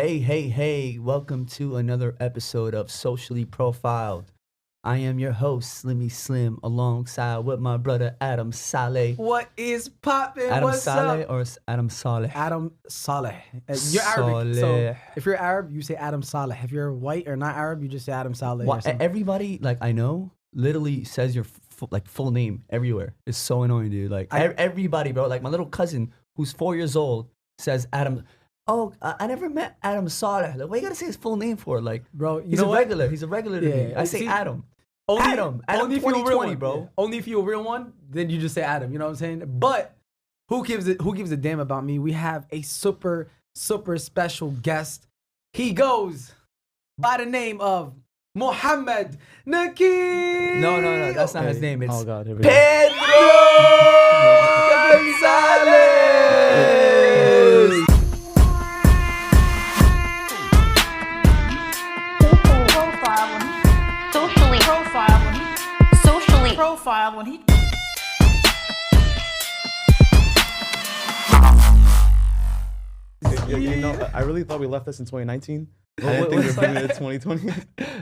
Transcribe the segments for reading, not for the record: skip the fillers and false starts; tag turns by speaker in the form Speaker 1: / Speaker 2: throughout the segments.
Speaker 1: Hey, welcome to another episode of Socially Profiled. I am your host, Slimmy Slim, alongside with my brother Adam Saleh.
Speaker 2: What is poppin'?
Speaker 1: Adam
Speaker 2: What's
Speaker 1: Saleh
Speaker 2: up?
Speaker 1: or Adam Saleh?
Speaker 2: Adam Saleh. You're Arabic, so
Speaker 1: Saleh.
Speaker 2: if you're Arab, you say Adam Saleh. If you're white or not Arab, you just say Adam Saleh.
Speaker 1: Why,
Speaker 2: or something.
Speaker 1: everybody, like, I know, literally says your full name everywhere. It's so annoying, dude. Like, everybody, bro. Like, my little cousin, who's 4 years old, says Adam. Oh, I never met Adam Saleh. Like, what you gotta say his full name for? Like,
Speaker 2: Bro,
Speaker 1: he's a regular. He's a regular to me. I say Adam. Adam
Speaker 2: only if you're a real
Speaker 1: 2020,
Speaker 2: one,
Speaker 1: bro.
Speaker 2: Yeah. Only if you're a real one, then you just say Adam. You know what I'm saying? But who gives a damn about me? We have a super special guest. He goes by the name of Mohammed Nakib.
Speaker 1: No, that's not his name. It's
Speaker 3: oh God, here we go.
Speaker 1: Pedro Gonzalez.
Speaker 4: Socially profiled when he
Speaker 3: You know, I really thought we left this in 2019. I didn't think we were bringing it to 2020.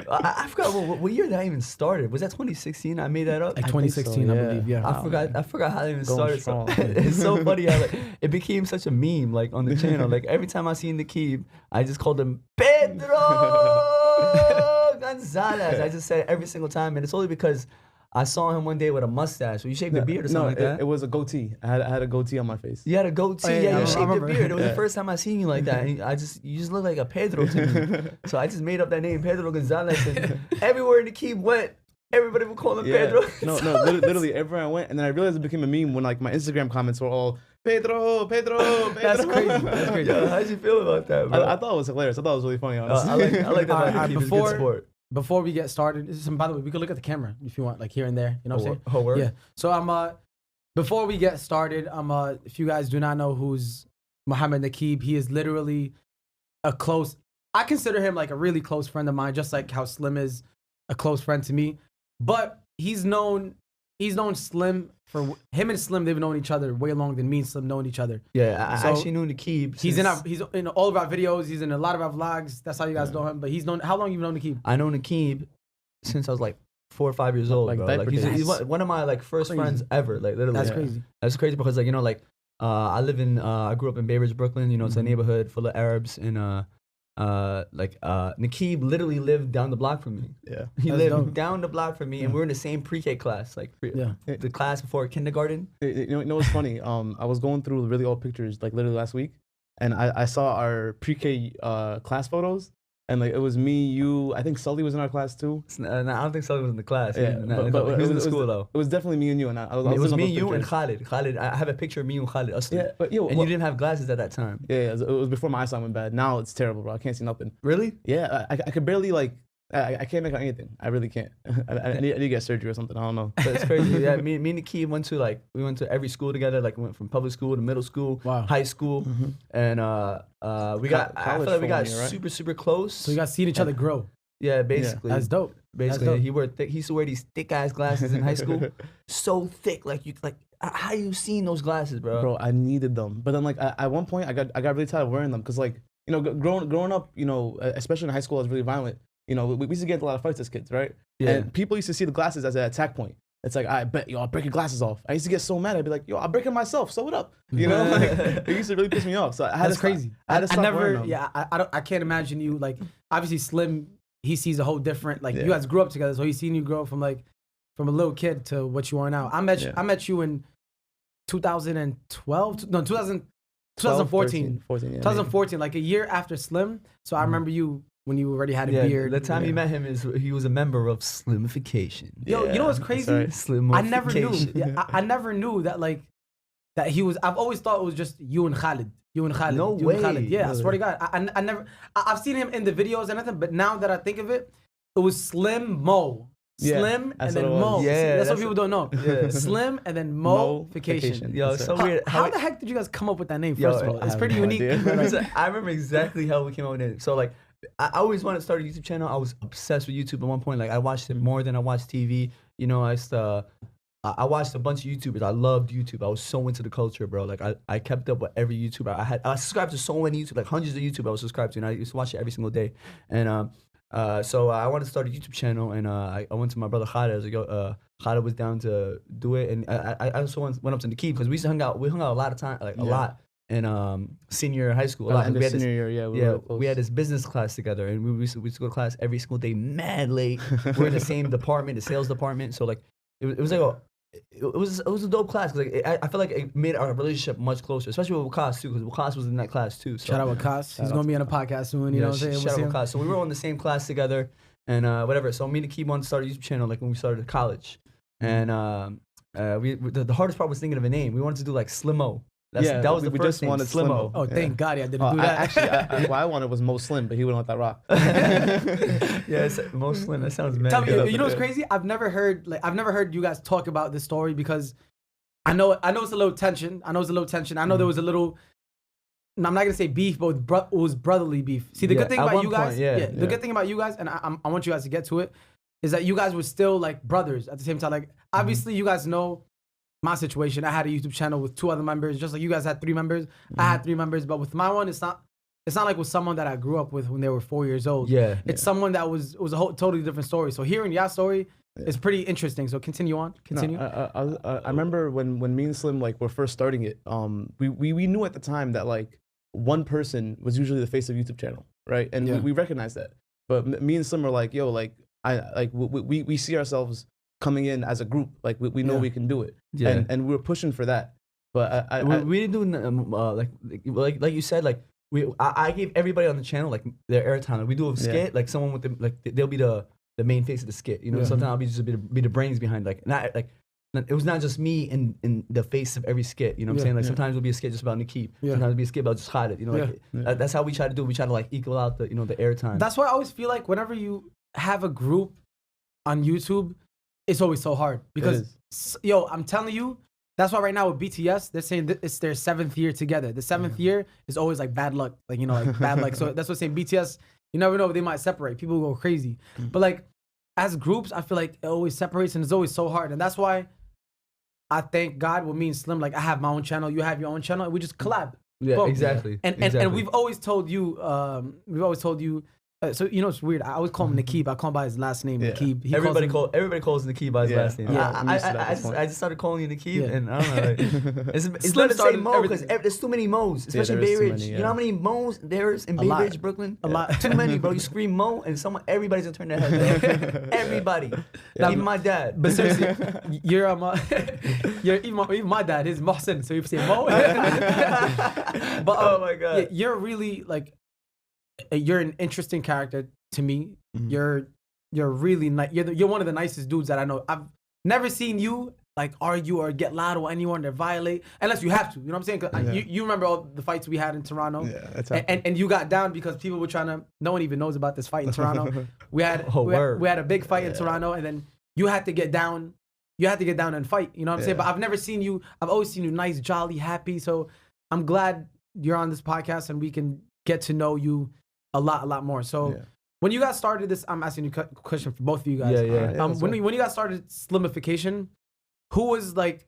Speaker 1: I forgot what year that even started. Was that 2016? I made that up.
Speaker 2: Like 2016,
Speaker 3: so,
Speaker 2: I
Speaker 3: yeah.
Speaker 2: believe. Yeah.
Speaker 1: I forgot how they even
Speaker 3: Going
Speaker 1: started. So,
Speaker 3: strong.
Speaker 1: it's so funny how like, it became such a meme like on the channel. Like every time I see Nakib, I just called him Pedro Gonzalez. I just said it every single time, and it's only because I saw him one day with a mustache. Or you shaved the beard or something like that.
Speaker 3: It was a goatee. I had a goatee on my face.
Speaker 1: You had a goatee.
Speaker 2: Oh, yeah,
Speaker 1: yeah,
Speaker 2: I
Speaker 1: you shaved your
Speaker 2: remember.
Speaker 1: beard. It was the first time I seen you like that. And you just look like a Pedro to me. So I just made up that name, Pedro Gonzalez. And everywhere Nakib went, everybody would call him Pedro.
Speaker 3: No, literally everywhere I went, and then I realized it became a meme when like my Instagram comments were all Pedro.
Speaker 2: That's crazy. That's crazy.
Speaker 1: Yo, how'd you feel about that, bro?
Speaker 3: I thought it was hilarious. I thought it was really funny, honestly.
Speaker 1: I like that about
Speaker 2: Alright,
Speaker 1: Nakib. He's a good sport.
Speaker 2: Before we get started, by the way, we could look at the camera if you want, like here and there. You know what I'm saying?
Speaker 1: Oh, word?
Speaker 2: Yeah. So before we get started, if you guys do not know who's Mohammed Nakib, he is literally I consider him like a really close friend of mine, just like how Slim is a close friend to me. But he's known Slim for him and Slim. They've known each other way longer than me and Slim known each other.
Speaker 1: Yeah, I
Speaker 2: So,
Speaker 1: actually knew Nakib.
Speaker 2: He's in all of our videos. He's in a lot of our vlogs. That's how you guys know him. But how long you known Nakib?
Speaker 1: I know Nakib since I was like 4 or 5 years old,
Speaker 3: Like
Speaker 1: bro.
Speaker 3: diaper
Speaker 1: Like he's
Speaker 3: days.
Speaker 1: one of my like first
Speaker 2: Crazy.
Speaker 1: friends ever. Like literally.
Speaker 2: That's
Speaker 1: Yeah.
Speaker 2: crazy.
Speaker 1: That's crazy because like you know like I grew up in Bay Ridge, Brooklyn. You know, it's a neighborhood full of Arabs and Nakib literally lived down the block from me.
Speaker 3: Yeah.
Speaker 1: He
Speaker 2: That's
Speaker 1: lived
Speaker 2: dope.
Speaker 1: down the block from me, and we're in the same pre-K class, like
Speaker 2: Yeah.
Speaker 1: the class before kindergarten.
Speaker 3: You know what's funny? I was going through really old pictures like literally last week, and I saw our pre-K class photos, and like it was me, you. I think Sully was in our class too.
Speaker 1: I don't think Saleh was in the class.
Speaker 3: Yeah,
Speaker 1: but he was in the school though.
Speaker 3: It was definitely me and you, and I was.
Speaker 1: It was
Speaker 3: looking
Speaker 1: me,
Speaker 3: up
Speaker 1: you, and
Speaker 3: pictures.
Speaker 1: Khalid. Khalid, I have a picture of me and Khalid. Us three.
Speaker 3: Yeah, but yo,
Speaker 1: And you didn't have glasses at that time.
Speaker 3: Yeah, it was before my eyesight went bad. Now it's terrible, bro. I can't see nothing.
Speaker 1: Really?
Speaker 3: Yeah, I could barely like. I can't make out anything. I really can't. I need to get surgery or something. I don't know.
Speaker 1: That's crazy. Yeah, me and Nakib went to every school together. Like we went from public school to middle school,
Speaker 2: Wow.
Speaker 1: high school, and I feel like we got
Speaker 3: for me, right?
Speaker 1: super close.
Speaker 2: So you guys seen each other grow.
Speaker 1: Yeah, basically.
Speaker 2: That's dope.
Speaker 1: Basically,
Speaker 2: That's dope.
Speaker 1: he used to wear these thick ass glasses in high school, so thick. How you seen those glasses, bro?
Speaker 3: Bro, I needed them, but then like at one point I got really tired of wearing them because like you know growing up, you know, especially in high school, I was really violent. You know, we used to get into a lot of fights as kids, right?
Speaker 1: Yeah.
Speaker 3: And people used to see the glasses as an attack point. It's like, I bet, I'll break your glasses off. I used to get so mad. I'd be like, I'll break them myself. So what up? You know, like, it used to really piss me off. So I had
Speaker 2: That's
Speaker 3: to stop,
Speaker 2: crazy.
Speaker 3: I had to stop wearing them.
Speaker 2: Yeah, I can't imagine you like. Obviously, Slim, he sees a whole different. Like you
Speaker 3: Yeah.
Speaker 2: guys grew up together, so he's seen you grow from a little kid to what you are now. I met you in 2012. No, 2014.
Speaker 3: 14, yeah.
Speaker 2: 2014, like a year after Slim. So I remember you when you already had a beard.
Speaker 1: The time you met him he was a member of Slimification.
Speaker 2: Yo, you know what's
Speaker 3: that's
Speaker 2: crazy?
Speaker 3: right.
Speaker 1: Slimification.
Speaker 2: I never knew. Yeah, I never knew that that he was. I've always thought it was just you and Khalid.
Speaker 1: No
Speaker 2: you and
Speaker 1: way.
Speaker 2: Khalid. Yeah, I
Speaker 3: Really?
Speaker 2: swear to God. I never. I've seen him in the videos and everything, but now that I think of it, it was Slim Mo.
Speaker 3: Yeah,
Speaker 2: Slim and
Speaker 3: that's
Speaker 2: then
Speaker 3: what it was.
Speaker 2: Mo.
Speaker 1: Yeah,
Speaker 2: that's what
Speaker 1: that's
Speaker 2: people don't know.
Speaker 1: Yeah.
Speaker 2: Slim and then Mo-fication.
Speaker 1: Yo,
Speaker 3: That's
Speaker 1: it's so
Speaker 3: right.
Speaker 1: weird.
Speaker 2: How the heck did you guys come up with that name?
Speaker 1: Yo,
Speaker 2: First of all,
Speaker 3: I
Speaker 2: it's
Speaker 3: have
Speaker 2: pretty
Speaker 3: no
Speaker 2: unique.
Speaker 3: idea.
Speaker 1: So I remember exactly how we came up with it. So like, I always wanted to start a YouTube channel. I was obsessed with YouTube at one point. Like I watched it more than I watched TV. You know, I used to I watched a bunch of YouTubers. I loved YouTube. I was so into the culture, bro. Like I kept up with every YouTuber. I subscribed to so many YouTube, like hundreds of YouTube I was subscribed to, and I used to watch it every single day. And so I wanted to start a YouTube channel, and I went to my brother Khaled. I was like, yo, Khaled was down to do it, and I also went up to Nakib because we used to hang out. We hung out a lot of time, like a lot in senior high school. A lot.
Speaker 3: And
Speaker 1: We had
Speaker 3: senior
Speaker 1: this,
Speaker 3: year,
Speaker 1: we had this business class together, and we used to go to class every single day, mad late. We're in the same department, the sales department. So like, it was like it was a dope class because like, I feel like it made our relationship much closer, especially with Wakas too, because Wakas was in that class too. So
Speaker 2: Shout out Wakas. He's gonna be on a podcast soon. You know what I'm saying?
Speaker 1: Shout out Wakas. So we were on the same class together, and whatever. So me and Nakib wanted to start a YouTube channel like when we started college, and the hardest part was thinking of a name. We wanted to do like Slimo. That was the
Speaker 3: we
Speaker 1: first
Speaker 3: just
Speaker 1: name,
Speaker 3: wanted
Speaker 1: Slimo.
Speaker 2: Oh, thank God, I didn't do that.
Speaker 3: Actually, what I wanted was Mo Slim, but he wouldn't let that rock.
Speaker 1: Yeah, it's most slim. That sounds mad.
Speaker 2: Tell me,
Speaker 1: good.
Speaker 2: you know what's crazy? I've never heard you guys talk about this story because I know it's a little tension. I know there was a little. I'm not gonna say beef, but it was brotherly beef. See, the good thing about you guys, the good thing about you guys, and I want you guys to get to it, is that you guys were still like brothers at the same time. Like obviously, you guys know my situation. I had a YouTube channel with 2 other members, just like you guys had 3 members. I had 3 members, but with my one, it's not like with someone that I grew up with when they were 4 years old. It's someone that was a whole totally different story. So hearing your story is pretty interesting. So continue on.
Speaker 3: I remember when me and Slim like were first starting it. We knew at the time that like one person was usually the face of YouTube channel, right? And we recognized that. But me and Slim were like, yo, like we see ourselves coming in as a group, like we know we can do it, and we were pushing for that. But
Speaker 1: we didn't do like you said, like I gave everybody on the channel like their airtime. Like, we do a skit, like someone with they'll be the main face of the skit. You know, sometimes I'll be just be the brains behind. Like not like it was not just me in the face of every skit. You know what I'm saying? Like sometimes it'll be a skit just about Nakib. Sometimes it'll be a skit about just Khaled. You know, like that's how we try to do. We try to like equal out the the airtime.
Speaker 2: That's why I always feel like whenever you have a group on YouTube, it's always so hard because, I'm telling you, that's why right now with BTS, they're saying it's their 7th year together. The 7th year is always like bad luck, like, like bad luck. So that's what I'm saying. BTS, you never know, they might separate. People go crazy. But like, as groups, I feel like it always separates and it's always so hard. And that's why I thank God with me and Slim, like I have my own channel, you have your own channel, and we just collab.
Speaker 1: Yeah,
Speaker 2: Boom.
Speaker 1: exactly.
Speaker 2: And we've always told you, so it's weird. I always call him Nakib. I call him by his last name, Nakib.
Speaker 1: Everybody calls Nakib by his last name.
Speaker 3: Yeah,
Speaker 1: I just started calling you Nakib, and I don't know. Like, it's not the same Mo because there's too many Mo's, especially in Bay Ridge. You know how many Mo's there's in Bay Ridge, Brooklyn?
Speaker 2: A lot.
Speaker 1: Too many, bro. You scream Mo, and everybody's gonna turn their head. Bro. Everybody, even my dad.
Speaker 2: But seriously, you're even my dad. His Mohsen, so you say Mo. But
Speaker 1: oh my God,
Speaker 2: you're really like. You're an interesting character to me. You're really nice. You're one of the nicest dudes that I know. I've never seen you like argue or get loud with anyone or violate unless you have to. You know what I'm saying? 'Cause you remember all the fights we had in Toronto. Yeah, that's and you got down because people were trying to. No one even knows about this fight in Toronto. We had a big fight in Toronto, and then you had to get down. You had to get down and fight. You know what I'm saying? But I've never seen you. I've always seen you nice, jolly, happy. So I'm glad you're on this podcast and we can get to know you a lot more. So when you guys started this, I'm asking you a question for both of you guys. When you guys started Slimification, who was like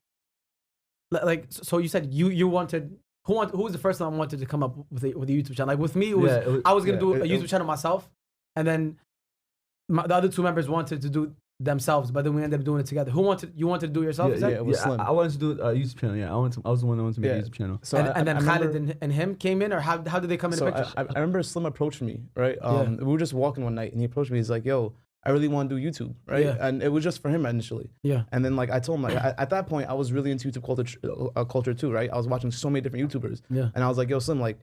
Speaker 2: so you said you wanted who was the first one wanted to come up with a YouTube channel? Like with me, I was gonna do a YouTube channel myself, and then the other 2 members wanted to do themselves, but then we ended up doing it together. You wanted to do it yourself?
Speaker 1: I wanted to do a YouTube channel. I was the one that wanted to make a YouTube channel.
Speaker 2: So and then Khaled and him came in, or how did they come in the picture?
Speaker 3: I remember Slim approached me, right? We were just walking one night, and he approached me. He's like, "Yo, I really want to do YouTube," right? And it was just for him initially. And then like I told him, like at that point, I was really into YouTube culture too, right? I was watching so many different YouTubers, and I was like, "Yo, Slim, like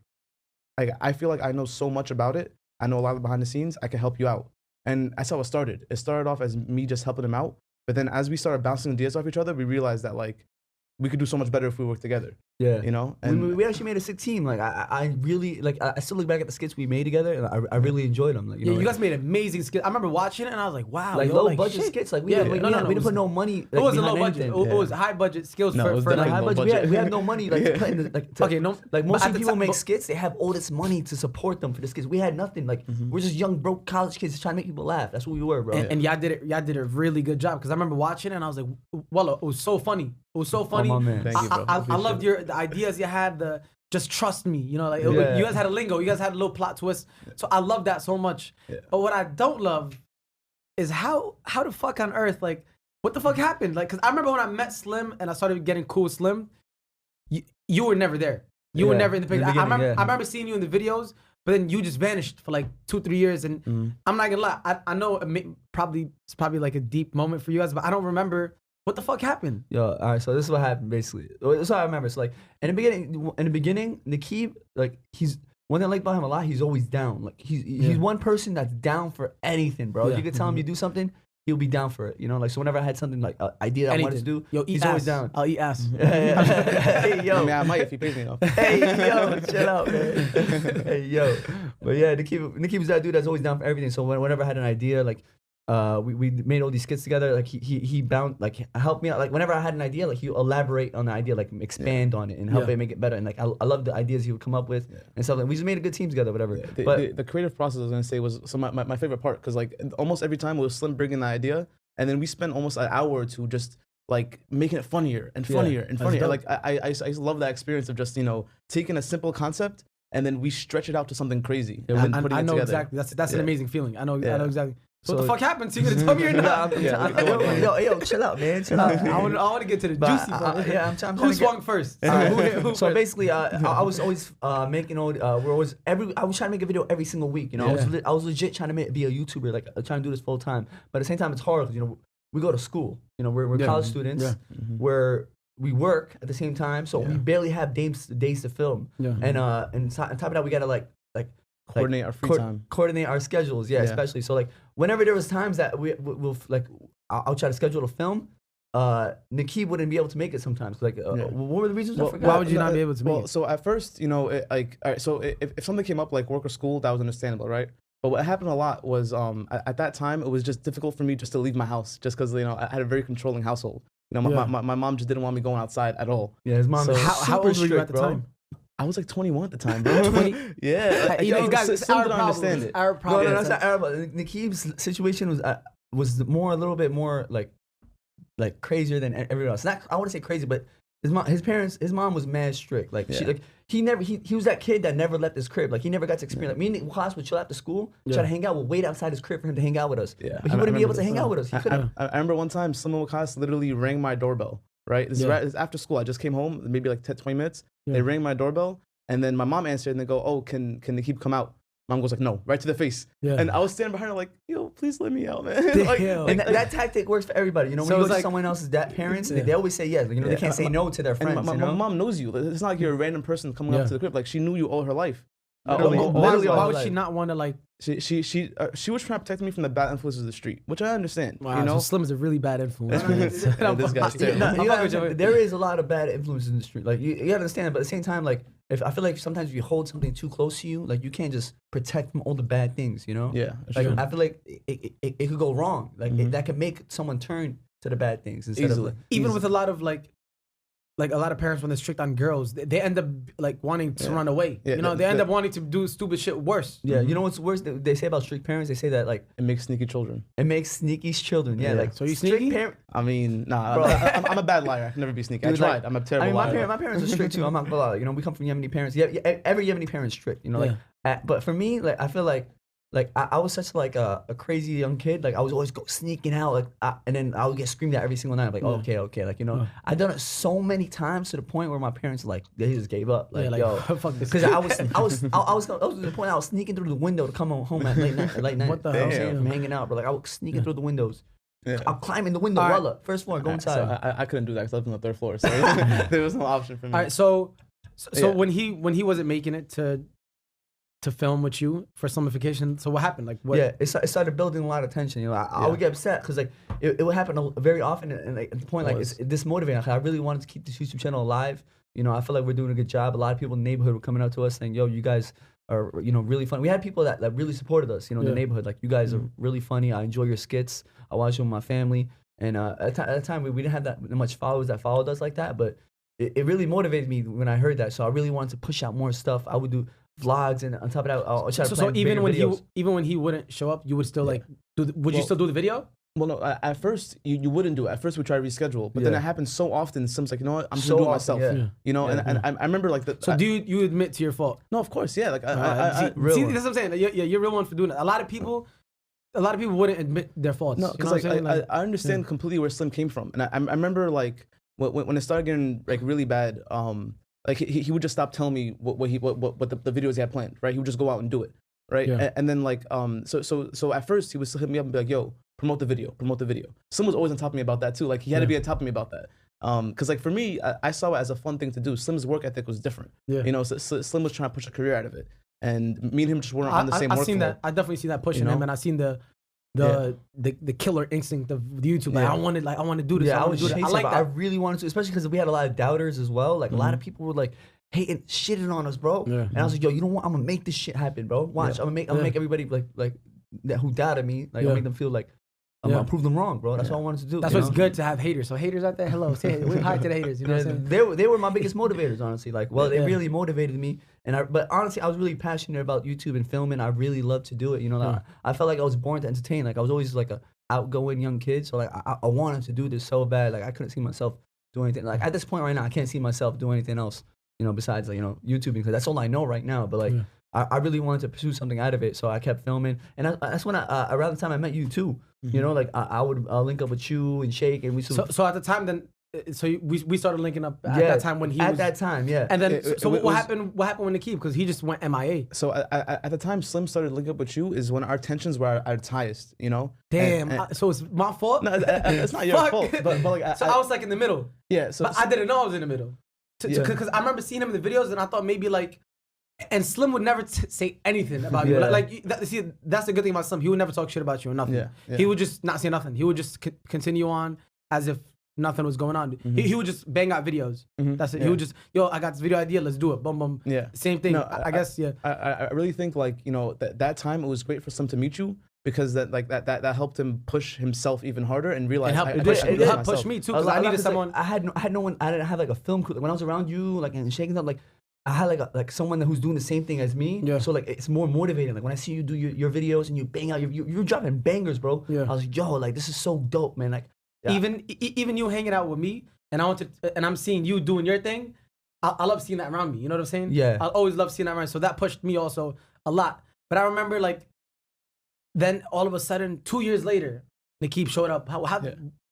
Speaker 3: I feel like I know so much about it. I know a lot of behind the scenes. I can help you out." And that's how it started. It started off as me just helping him out. But then as we started bouncing ideas off each other, we realized that like we could do so much better if we work together.
Speaker 1: Yeah,
Speaker 3: you know, and
Speaker 1: we actually made a sick team. Like I really like. I still look back at the skits we made together, and I really enjoyed them. Like,
Speaker 2: you guys made amazing skits. I remember watching it, and I was like, wow,
Speaker 1: like low budget skits. Like we didn't put no money.
Speaker 2: It wasn't low budget. It was high budget skills for like
Speaker 1: high budget. We had no money. Like to put in like most people make skits. They have all this money to support them for the skits. We had nothing. Like we're just young broke college kids trying to make people laugh. That's what we were, bro.
Speaker 2: And y'all did a really good job, because I remember watching it and I was like, well, it was so funny. It was so funny.
Speaker 1: Oh, my man.
Speaker 3: Thank you, bro.
Speaker 2: I loved the ideas you had. The just trust me, you know, like you guys had a lingo, you guys had a little plot twist. So I love that so much. Yeah. But what I don't love is how the fuck on earth, like, what the fuck happened? Like, cause I remember when I met Slim and I started getting cool with Slim, you were never there. You were never in the picture. I remember seeing you in the videos, but then you just vanished for like 2-3 years. And I'm not gonna lie, I know it's probably like a deep moment for you guys, but I don't remember what the fuck happened.
Speaker 1: Yo, all right, so this is what happened basically. This is what I remember. So like in the beginning, Nakib, like he's one thing I like about him a lot. He's always down. Like he's one person that's down for anything, bro. You could tell him you do something, he'll be down for it. You know, like so whenever I had something like an idea I wanted to do, he's always down.
Speaker 2: I'll eat ass.
Speaker 1: Hey yo,
Speaker 3: I might if he pays me enough.
Speaker 1: Hey yo, chill out, man. Hey yo, but yeah, Nakib's that dude that's always down for everything. So whenever I had an idea, like. We made all these skits together. Like he bound like helped me out. Like whenever I had an idea, like he would elaborate on the idea, like expand on it and help it make it better. And like I love the ideas he would come up with and stuff. And we just made a good team together, whatever.
Speaker 3: Yeah.
Speaker 1: But
Speaker 3: the creative process I was gonna say was my favorite part, because like almost every time it was Slim bringing the idea, and then we spent almost an hour or two just like making it funnier and funnier and funnier. Like I love that experience of just, you know, taking a simple concept and then we stretch it out to something crazy. And then putting
Speaker 2: I know
Speaker 3: it together.
Speaker 2: Exactly. That's an amazing feeling. I know exactly. So what the fuck happened? So you're gonna tell me you're not?
Speaker 1: Yo, chill out, man. Chill out.
Speaker 2: I want to get to the juicy part.
Speaker 1: I'm trying
Speaker 2: Who swung first?
Speaker 1: So basically, I was always making I was trying to make a video every single week. You know, I was legit trying to be a YouTuber, like trying to do this full time. But at the same time, it's hard because, you know, we go to school. You know, we're college students. Where we work at the same time, so we barely have days to film. And on top of that, we gotta like
Speaker 3: coordinate our free time.
Speaker 1: Coordinate our schedules, especially. So like whenever there was times that we'll like I'll try to schedule a film, Nakib wouldn't be able to make it sometimes. Like what were the reasons? I forgot.
Speaker 2: Why would you not be able to make it?
Speaker 3: So at first, you know, all right, so if something came up like work or school, that was understandable, right? But what happened a lot was at that time it was just difficult for me just to leave my house, just because, you know, I had a very controlling household. You know, my mom just didn't want me going outside at all.
Speaker 1: Yeah, his mom. So
Speaker 2: how old were you at the time?
Speaker 3: I was like 21 at the time, bro. 20? Yeah.
Speaker 2: You know, you guys,
Speaker 3: it's our problem. Understand it.
Speaker 2: Our problem.
Speaker 1: No, that's not our problem. Nakib's situation was a little bit more like crazier than everyone else. Not, I wouldn't say crazy, but his mom was mad strict. Like he was that kid that never left his crib. Like he never got to experience. Like me and Wakas would chill after school, try to hang out. We'll wait outside his crib for him to hang out with us. Yeah. But he wouldn't be able to hang out with us. He couldn't.
Speaker 3: I remember one time, someone Wakas literally rang my doorbell. Right? This is after school. I just came home, maybe like 10, 20 minutes. They rang my doorbell, and then my mom answered, and they go, "Oh, can Nakib come out?" Mom goes like, "No," right to the face. And I was standing behind her like, "Yo, please let me out, man."
Speaker 1: And that tactic works for everybody. You know, when you go to someone else's parents, they always say yes. You know, they can't say no to their friends.
Speaker 3: My mom knows you. It's not like you're a random person coming up to the crib. Like she knew you all her life.
Speaker 2: Why would she not want to like?
Speaker 3: She was trying to protect me from the bad influences of the street, which I understand.
Speaker 2: Wow,
Speaker 3: you know,
Speaker 2: so Slim is a really bad influence.
Speaker 3: This guy's terrible.
Speaker 1: There is a lot of bad influences in the street. Like you gotta understand, but at the same time, like I feel like sometimes if you hold something too close to you, like you can't just protect from all the bad things. You know?
Speaker 3: Yeah.
Speaker 1: Like I feel like it could go wrong. Like that could make someone turn to the bad things instead of
Speaker 2: even with a lot of like a lot of parents, when they're strict on girls, they end up like wanting to run away. You know, they end up wanting to do stupid shit worse.
Speaker 1: Yeah, you know what's worse? They say about strict parents. They say that like
Speaker 3: it makes sneaky children.
Speaker 1: It makes sneaky children. Yeah, like
Speaker 2: so you sneaky?
Speaker 3: I mean, nah, I'm a bad liar. I can never be sneaky. I tried.
Speaker 1: Like,
Speaker 3: I'm a terrible liar.
Speaker 1: My parents are strict too. I'm not gonna lie. You know, we come from Yemeni parents. Yeah, every Yemeni parent's strict. You know, but for me, like I feel like I was such like a crazy young kid. Like I was always sneaking out, and then I would get screamed at every single night. I'm like, okay, like, you know, I've done it so many times to the point where my parents like they just gave up. Like, yo,
Speaker 2: fuck this.
Speaker 1: Because I was to the point I was sneaking through the window to come home at late night.
Speaker 2: What the hell?
Speaker 1: From hanging out, but like I was sneaking through the windows. I'll climb in the window, right. First floor, go inside.
Speaker 3: So I couldn't do that because I lived on the third floor, so there was no option for me.
Speaker 2: All right, so when he wasn't making it to to film with you for Slimmification. So what happened? Like what?
Speaker 1: Yeah, it started building a lot of tension. You know, I would get upset because like it would happen very often, and like, at the point like it's dismotivating. Like, I really wanted to keep this YouTube channel alive. You know, I feel like we're doing a good job. A lot of people in the neighborhood were coming up to us saying, "Yo, you guys are, you know, really fun." We had people that really supported us. You know, in the neighborhood, like, you guys are really funny. I enjoy your skits. I watch them with my family. And at the time, we didn't have that much followers that followed us like that, but it really motivated me when I heard that. So I really wanted to push out more stuff. I would do vlogs, and on top of that, I'll try to plan
Speaker 2: even when
Speaker 1: videos.
Speaker 2: even when he wouldn't show up, you would still like would you still do the video?
Speaker 3: Well, no. At first, you wouldn't do it. At first, we try to reschedule, but then it happens so often. Some's like, you know what, I'm just gonna do it myself. You know, and I remember like the.
Speaker 2: So do you admit to your fault?
Speaker 3: No, of course, yeah. Like
Speaker 2: see, that's what I'm saying. You're a real one for doing it. A lot of people wouldn't admit their faults.
Speaker 3: No, because I understand completely where Slim came from, and I remember like when it started getting like really bad. Like he would just stop telling me what the videos he had planned. Right, he would just go out and do it. Right, and then like so at first he would still hit me up and be like, "Yo, promote the video." Slim was always on top of me about that too. Like he had to be on top of me about that. Because like for me, I saw it as a fun thing to do. Slim's work ethic was different. You know, so Slim was trying to push a career out of it, and me and him just weren't on the same work.
Speaker 2: I've seen that. I definitely see that pushing him, and I seen the killer instinct of YouTube. Like I want to do this.
Speaker 1: Yeah,
Speaker 2: I like that.
Speaker 1: I really wanted to, especially because we had a lot of doubters as well. Like a lot of people were like hating, shitting on us, bro. And I was like, yo, you know what? I'm gonna make this shit happen, bro. Watch, I'm gonna make everybody like that who doubted me, like I'll make them feel like I'm gonna prove them wrong, bro. That's what I wanted to do.
Speaker 2: That's why it's good to have haters. So haters out there, hello, say hi to the haters. You know what I'm saying?
Speaker 1: They were my biggest motivators, honestly. Like, they really motivated me. But honestly, I was really passionate about YouTube and filming. I really loved to do it. You know, like, I felt like I was born to entertain. Like I was always like a outgoing young kid. So like I wanted to do this so bad. Like I couldn't see myself doing anything. Like at this point right now, I can't see myself doing anything else. You know, besides like, you know, YouTubing, because that's all I know right now. But like. I really wanted to pursue something out of it, so I kept filming, and that's when around the time I met you too. You know, like I would link up with you and Shake, and we.
Speaker 2: So at the time then, we started linking up at that time when he was.
Speaker 1: At that time, yeah.
Speaker 2: And then what happened? What happened with Nakib? Because he just went m.i.a.
Speaker 3: So at the time Slim started linking up with you is when our tensions were at its highest. You know.
Speaker 2: Damn. So it's my fault.
Speaker 3: No, it's not your fault. But like,
Speaker 2: so I was like in the middle.
Speaker 3: Yeah. So
Speaker 2: I didn't know I was in the middle. Because I remember seeing him in the videos, and I thought maybe like. And Slim would never say anything about you. See, that's the good thing about Slim. He would never talk shit about you or nothing. He would just not say nothing. He would just continue on as if nothing was going on. He would just bang out videos. That's it. He would just, yo, I got this video idea. Let's do it. Boom, boom.
Speaker 3: Yeah.
Speaker 2: Same thing. No, I guess.
Speaker 3: I really think like, you know, that time it was great for Slim to meet you. Because that helped him push himself even harder and realize
Speaker 2: it helped push me too. Because I needed someone.
Speaker 1: I had no one. I didn't have like a film crew. Like, when I was around you, like and shaking up, like. I had like someone who's doing the same thing as me, so like it's more motivating. Like when I see you do your videos and you bang out, you're dropping bangers, bro. I was like, yo, like this is so dope, man. Like
Speaker 2: even you hanging out with me, and I'm seeing you doing your thing. I love seeing that around me. You know what I'm saying?
Speaker 1: Yeah.
Speaker 2: I always love seeing that around. So that pushed me also a lot. But I remember like, then all of a sudden 2 years later, Nakib showed up. How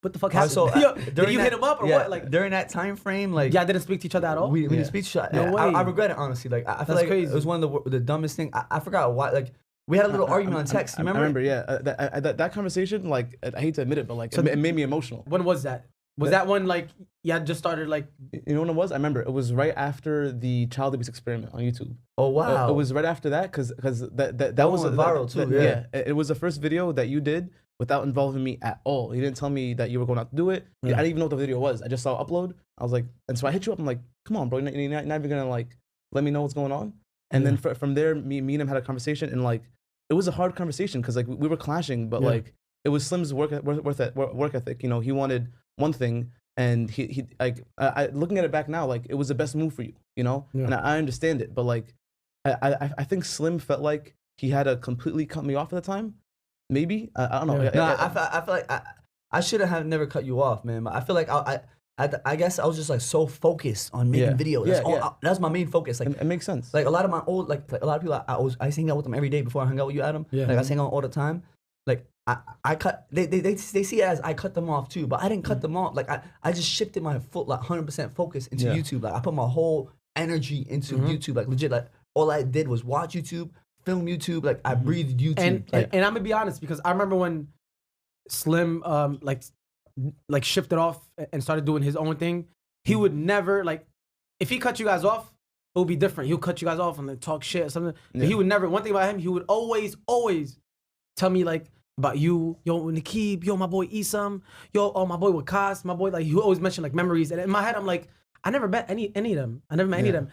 Speaker 2: what the fuck happened?
Speaker 1: So,
Speaker 2: did you hit him up or what? Like
Speaker 1: during that time frame, like
Speaker 2: didn't speak to each other at all.
Speaker 1: We didn't speak to each other.
Speaker 2: No way.
Speaker 1: I regret it, honestly. Like I feel like
Speaker 2: crazy.
Speaker 1: it was one of the dumbest things. I forgot why. Like we had a little argument on text. You remember?
Speaker 3: I remember. Yeah, that conversation. Like I hate to admit it, but like it made me emotional.
Speaker 2: When was that? Was that one like just started like?
Speaker 3: You know when it was? I remember it was right after the child abuse experiment on YouTube.
Speaker 1: Oh wow!
Speaker 3: It was right after that because that was
Speaker 1: viral too.
Speaker 3: Yeah, it was the first video that you did without involving me at all. You didn't tell me that you were going out to do it. I didn't even know what the video was. I just saw upload. I was like, and so I hit you up. I'm like, come on, bro, you're not even gonna like let me know what's going on. And then from there, me and him had a conversation, and like it was a hard conversation because like we were clashing, but like it was Slim's work ethic. You know, he wanted one thing, and he like looking at it back now, like it was the best move for you. You know, and I understand it, but like I think Slim felt like he had to completely cut me off at the time. Maybe I don't know.
Speaker 1: I feel like I should have never cut you off, man. I feel like I guess I was just like so focused on making videos. That's my main focus. Like
Speaker 3: it makes sense.
Speaker 1: Like a lot of my old like a lot of people I used to hang out with them every day before I hung out with you, Adam. Like I was hanging out all the time. Like I cut they see it as I cut them off too, but I didn't cut them off. Like I just shifted my foot like 100% focus into YouTube. Like I put my whole energy into YouTube. Like legit. Like all I did was watch YouTube. Film YouTube, like I breathed YouTube,
Speaker 2: and I'm gonna be honest because I remember when Slim like shifted off and started doing his own thing. He would never like if he cut you guys off, would be different. He'll cut you guys off and like talk shit or something. But he would never. One thing about him, he would always tell me like about you, yo, Nakib, yo, my boy Isam, yo, oh, my boy Wakas, my boy, like, he always mentioned like memories. And in my head, I'm like, I never met any of them. I never met any of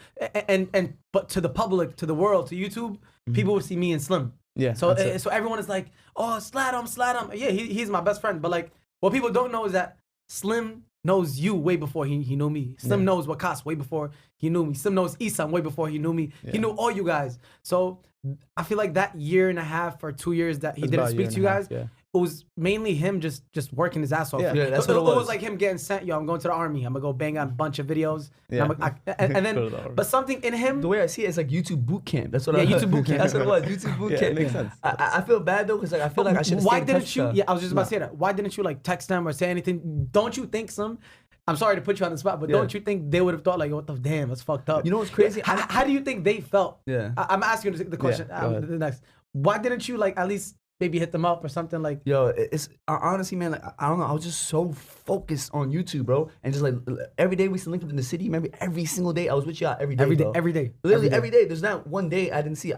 Speaker 2: them. But to the public, to the world, to YouTube, people would see me and Slim.
Speaker 3: Yeah.
Speaker 2: So everyone is like, oh, slide him. Yeah, he's my best friend. But like, what people don't know is that Slim knows you way before he knew me. Slim knows Wakas way before he knew me. Slim knows Isam way before he knew me. He knew all you guys. So I feel like that 1.5 or 2 years that he didn't speak to you guys, it was mainly him just working his ass off.
Speaker 1: Yeah, that's what it was.
Speaker 2: It was like him getting sent, yo, I'm going to the army. I'm going to go bang on a bunch of videos. Yeah. And then, but something in him.
Speaker 1: The way I see it, it's like YouTube boot camp. That's what
Speaker 2: YouTube boot camp.
Speaker 1: That's what it was, YouTube boot camp.
Speaker 3: It makes sense.
Speaker 1: I feel bad though, because like, I feel like I should have
Speaker 2: Why didn't you, I was just about to say that. Why didn't you like text them or say anything? Don't you think I'm sorry to put you on the spot, but don't you think they would have thought like, what the damn, that's fucked up? You
Speaker 1: know what's crazy?
Speaker 2: How do you think they felt?
Speaker 1: Yeah.
Speaker 2: I'm asking you the question. The next. Why didn't you like at least maybe hit them up or something like?
Speaker 1: Yo, it's honestly, man, like, I don't know. I was just so focused on YouTube, bro, and just like every day we used to link up in the city. Remember, every single day I was with y'all every day.
Speaker 2: Every day.
Speaker 1: Literally every day. There's not one day I didn't see.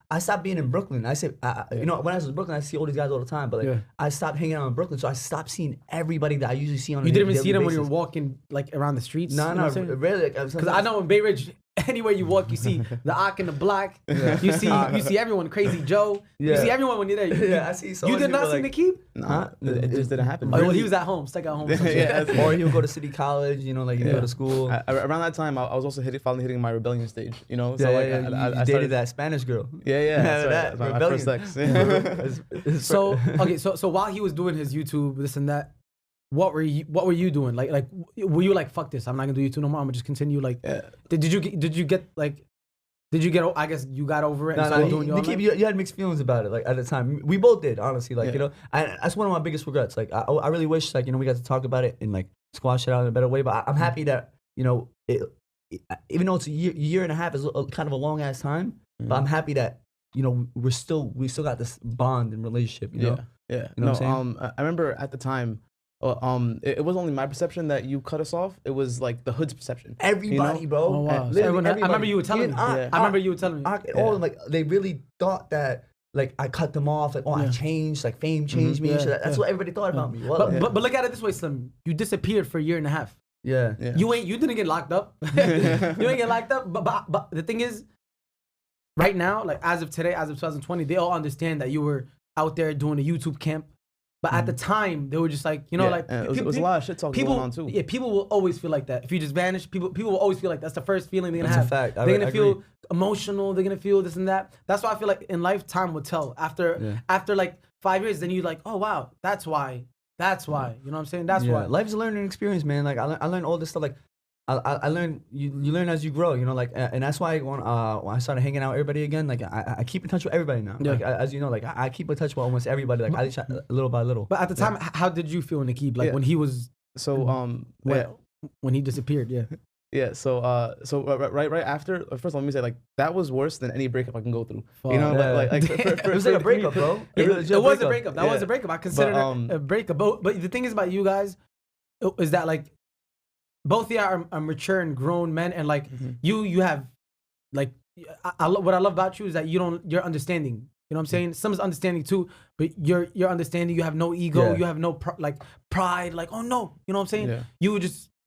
Speaker 1: I stopped being in Brooklyn. I said, you know, when I was in Brooklyn, I see all these guys all the time. But like, I stopped hanging out in Brooklyn, so I stopped seeing everybody that I usually see on.
Speaker 2: You didn't even see them when you were walking like around the streets.
Speaker 1: No, rarely. Because
Speaker 2: I know in Bay Ridge, anywhere you walk, you see the Ak and the Black. You see everyone, Crazy Joe. You see everyone when you're there.
Speaker 1: I see. So
Speaker 2: you did not see Nakib?
Speaker 3: Nah, it just didn't happen.
Speaker 2: Oh, well, he was at home, stuck at home.
Speaker 1: Or he would go to City College, you know, like he'd go to school.
Speaker 3: Around that time, I was also finally hitting my rebellion stage, you know.
Speaker 1: So I dated that Spanish girl.
Speaker 3: Yeah. My first sex.
Speaker 2: So while he was doing his YouTube, this and that, what were you doing? Like were you like, fuck this, I'm not gonna do YouTube no more, I'm gonna just continue like did you get I guess you got over it and started doing your
Speaker 1: Nakib, you had mixed feelings about it like at the time. We both did, honestly, like you know, that's one of my biggest regrets. Like I really wish like, you know, we got to talk about it and like squash it out in a better way, but I'm happy that, you know, even though it's a year and a half is kind of a long ass time, but I'm happy that, you know, we still got this bond and relationship, you know?
Speaker 3: Yeah.
Speaker 1: You know what I'm saying?
Speaker 3: I remember at the time, it wasn't only my perception that you cut us off. It was like the hood's perception.
Speaker 1: Everybody,
Speaker 3: you know?
Speaker 1: bro.
Speaker 2: Oh, wow.
Speaker 1: So
Speaker 2: I remember you were telling me. I remember you were telling me.
Speaker 1: All of them, like, they really thought that, like, I cut them off. Like, I changed. Like, fame changed me. So that's what everybody thought about me.
Speaker 2: But look at it this way, Slim. You disappeared for a 1.5 years.
Speaker 1: Yeah.
Speaker 2: You didn't get locked up. You didn't get locked up. But the thing is, right now, like as of today, as of 2020, they all understand that you were out there doing a YouTube camp. But at the time, they were just like, you know, like
Speaker 3: it was a lot of shit talk going on too.
Speaker 2: Yeah, people will always feel like that. If you just vanish, people will always feel like that's the first feeling they're gonna
Speaker 1: have.
Speaker 2: That's a fact. They're gonna feel emotional. They're gonna feel this and that. That's why I feel like in life, time will tell. After like 5 years, then you're like, oh wow, that's why. You know what I'm saying? That's why.
Speaker 1: Life's a learning experience, man. Like I learned all this stuff. Like I learned, you learn as you grow, you know, like, and that's why when I started hanging out with everybody again, like I keep in touch with everybody now. Like as you know, like I keep in touch with almost everybody, like I chat little by little.
Speaker 2: But at the time, how did you feel, Nakib? Like when he was when he disappeared?
Speaker 3: Yeah, so right after, first let me say, like, that was worse than any breakup I can go through. You know, like
Speaker 1: it was like a breakup, bro.
Speaker 2: It was a breakup. That was a breakup. I consider it a breakup. But the thing is about you guys is that like both of you are mature and grown men, and like you have like what I love about you is that you're understanding. You know what I'm saying? Someone's understanding too, but you're understanding. You have no ego. You have no pride. Like, oh no, you know what I'm saying? Yeah.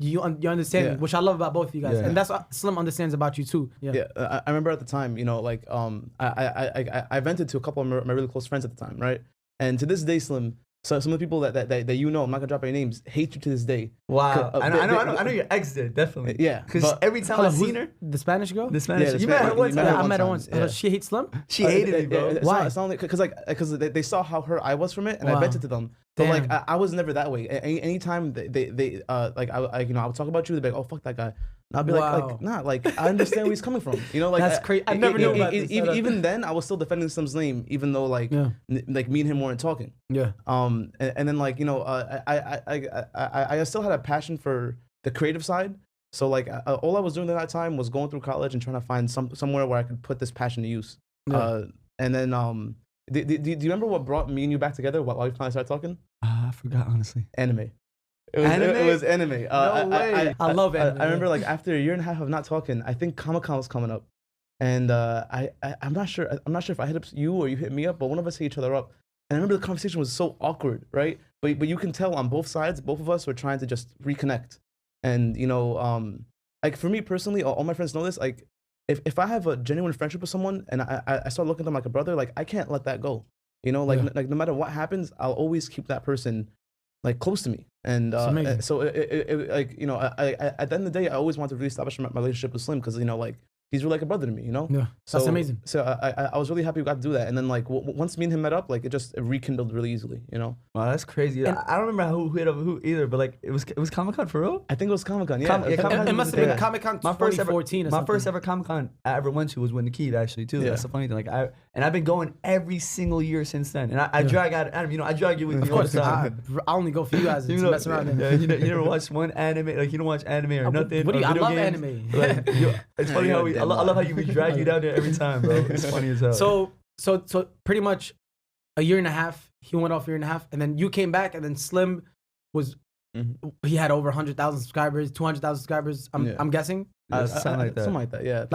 Speaker 2: You're understanding, which I love about both of you guys, and that's what Slim understands about you too.
Speaker 3: I remember at the time, you know, like I vented to a couple of my really close friends at the time, right? And to this day, Slim, so some of the people that you know, I'm not gonna drop any names, hate you to this day.
Speaker 1: Wow, I know your ex did, definitely.
Speaker 3: Yeah,
Speaker 1: because every time I seen her,
Speaker 2: the Spanish girl,
Speaker 1: you met her once.
Speaker 2: I met her once. She hates Slim.
Speaker 1: She hated me, bro.
Speaker 3: Why? It's only because they saw how hurt I was from it, and I vented to them. But like I was never that way. Anytime they like I you know, I would talk about you, they'd be like, oh fuck that guy. And I'll be like nah, like I understand where he's coming from. You know, like
Speaker 2: that's crazy. I never knew about this.
Speaker 3: Even then, I was still defending Slim's name, even though like me and him weren't talking.
Speaker 2: Yeah.
Speaker 3: And then like, you know, I still had a passion for the creative side. So like all I was doing at that time was going through college and trying to find somewhere where I could put this passion to use. Yeah. And then do you remember what brought me and you back together? Why we finally started talking?
Speaker 1: I forgot, honestly.
Speaker 3: Anime. It was anime.
Speaker 2: No way. I love anime.
Speaker 3: I remember like after a year and a half of not talking, I think Comic-Con was coming up. And I'm not sure if I hit up you or you hit me up, but one of us hit each other up. And I remember the conversation was so awkward, right? But you can tell on both sides, both of us were trying to just reconnect. And like for me personally, all my friends know this. Like if I have a genuine friendship with someone and I start looking at them like a brother, like I can't let that go. Like no matter what happens, I'll always keep that person like close to me. And so it like I at the end of the day, I always want to really establish my relationship with Slim because like he's really like a brother to me,
Speaker 2: Yeah, that's amazing.
Speaker 3: So I was really happy we got to do that. And then like once me and him met up, like it rekindled really easily,
Speaker 1: Wow, that's crazy. And I don't remember who hit up who either, but like it was Comic-Con for real?
Speaker 3: I think it was Comic-Con, yeah.
Speaker 2: Comic-Con it must have been Comic-Con 2014 or something.
Speaker 1: My first ever Comic-Con I ever went to was with Nakib actually too. Yeah. That's the funny thing. Like I've been going every single year since then. And I drag out Adam, I drag you with me all the time.
Speaker 2: I only go for you guys to mess around.
Speaker 1: Yeah, you never watch one anime, like you don't watch anime or nothing.
Speaker 2: What do you, I love anime.
Speaker 1: Like, it's funny how I love how we drag you down there every time, bro. It's funny as hell.
Speaker 2: So pretty much a year and a half, he went off a year and a half, and then you came back, and then Slim was, he had over 100,000 subscribers, 200,000 subscribers, I'm guessing.
Speaker 1: Something like that.
Speaker 3: Something like that, yeah.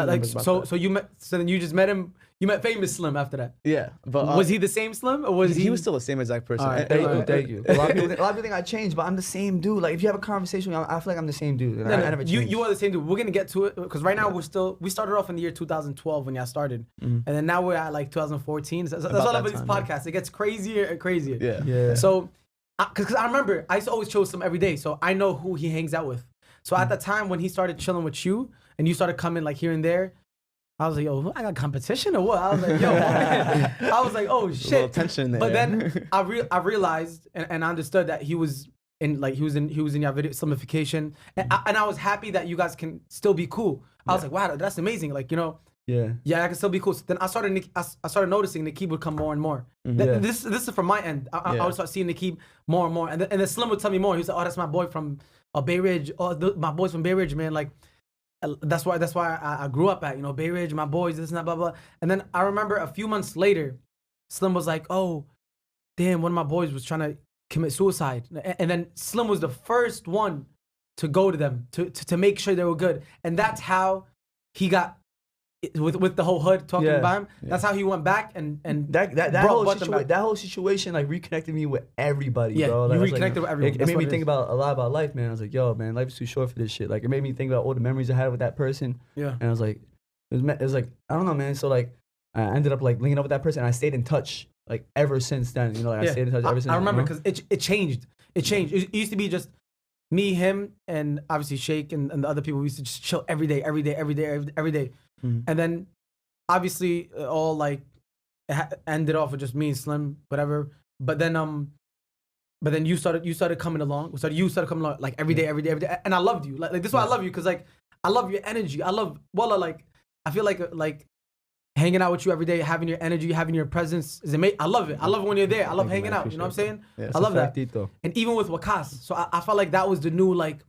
Speaker 2: So you met, so then you just met him, you met famous Slim after that.
Speaker 3: Yeah. But
Speaker 2: was he the same Slim, or was
Speaker 3: he was still the same exact person.
Speaker 1: Thank you. A lot of people think I changed, but I'm the same dude. Like if you have a conversation with me, I feel like I'm the same dude. I never changed.
Speaker 2: You are the same dude. We're gonna get to it because right now we started off in the year 2012 when y'all started, and then now we're at like 2014. That's all about these podcasts. It gets crazier and crazier.
Speaker 3: Yeah.
Speaker 2: So, because I remember I used to always show Slim every day, so I know who he hangs out with. So at the time when he started chilling with you and you started coming like here and there, I was like, yo, I got competition or what? I was like, yo, I was like, oh shit. A little
Speaker 3: tension there.
Speaker 2: But then I realized and I understood that he was in your video Slimification, and I was happy that you guys can still be cool. I was like, wow, that's amazing. Like yeah, I can still be cool. So then I started noticing Nakib would come more and more. This is from my end. I would start seeing Nakib more and more, and then Slim would tell me more. He was like, oh, that's my boy from Bay Ridge. Oh, my boys from Bay Ridge, man. Like. That's why I grew up at, Bay Ridge, my boys, this and that, blah, blah. And then I remember a few months later, Slim was like, oh, damn, one of my boys was trying to commit suicide. And then Slim was the first one to go to them, to make sure they were good. And that's how he got, with the whole hood talking about him, that's how he went back and
Speaker 1: that whole situation like reconnected me with everybody, bro. Like,
Speaker 2: you reconnected with everyone.
Speaker 1: It made me think about a lot about life, man. I was like, yo, man, life is too short for this shit. Like it made me think about all the memories I had with that person. Yeah. And I was like, it was like, I don't know, man. So like I ended up like linking up with that person and I stayed in touch like ever since then. I stayed in touch ever since.
Speaker 2: I remember because it changed. It It used to be just me, him, and obviously Sheikh and the other people. We used to just chill every day. And then, obviously, all like ended off with just me and Slim, whatever. But then you started coming along. You started coming along like every day, and I loved you. Like this is why I love you, because like I love your energy. I love like I feel like hanging out with you every day, having your energy, having your presence is amazing. I love it. I love it when you're there. I love hanging out. You know what I'm saying?
Speaker 3: Yeah,
Speaker 2: I love that. And even with Wakas, so I felt like that was the new like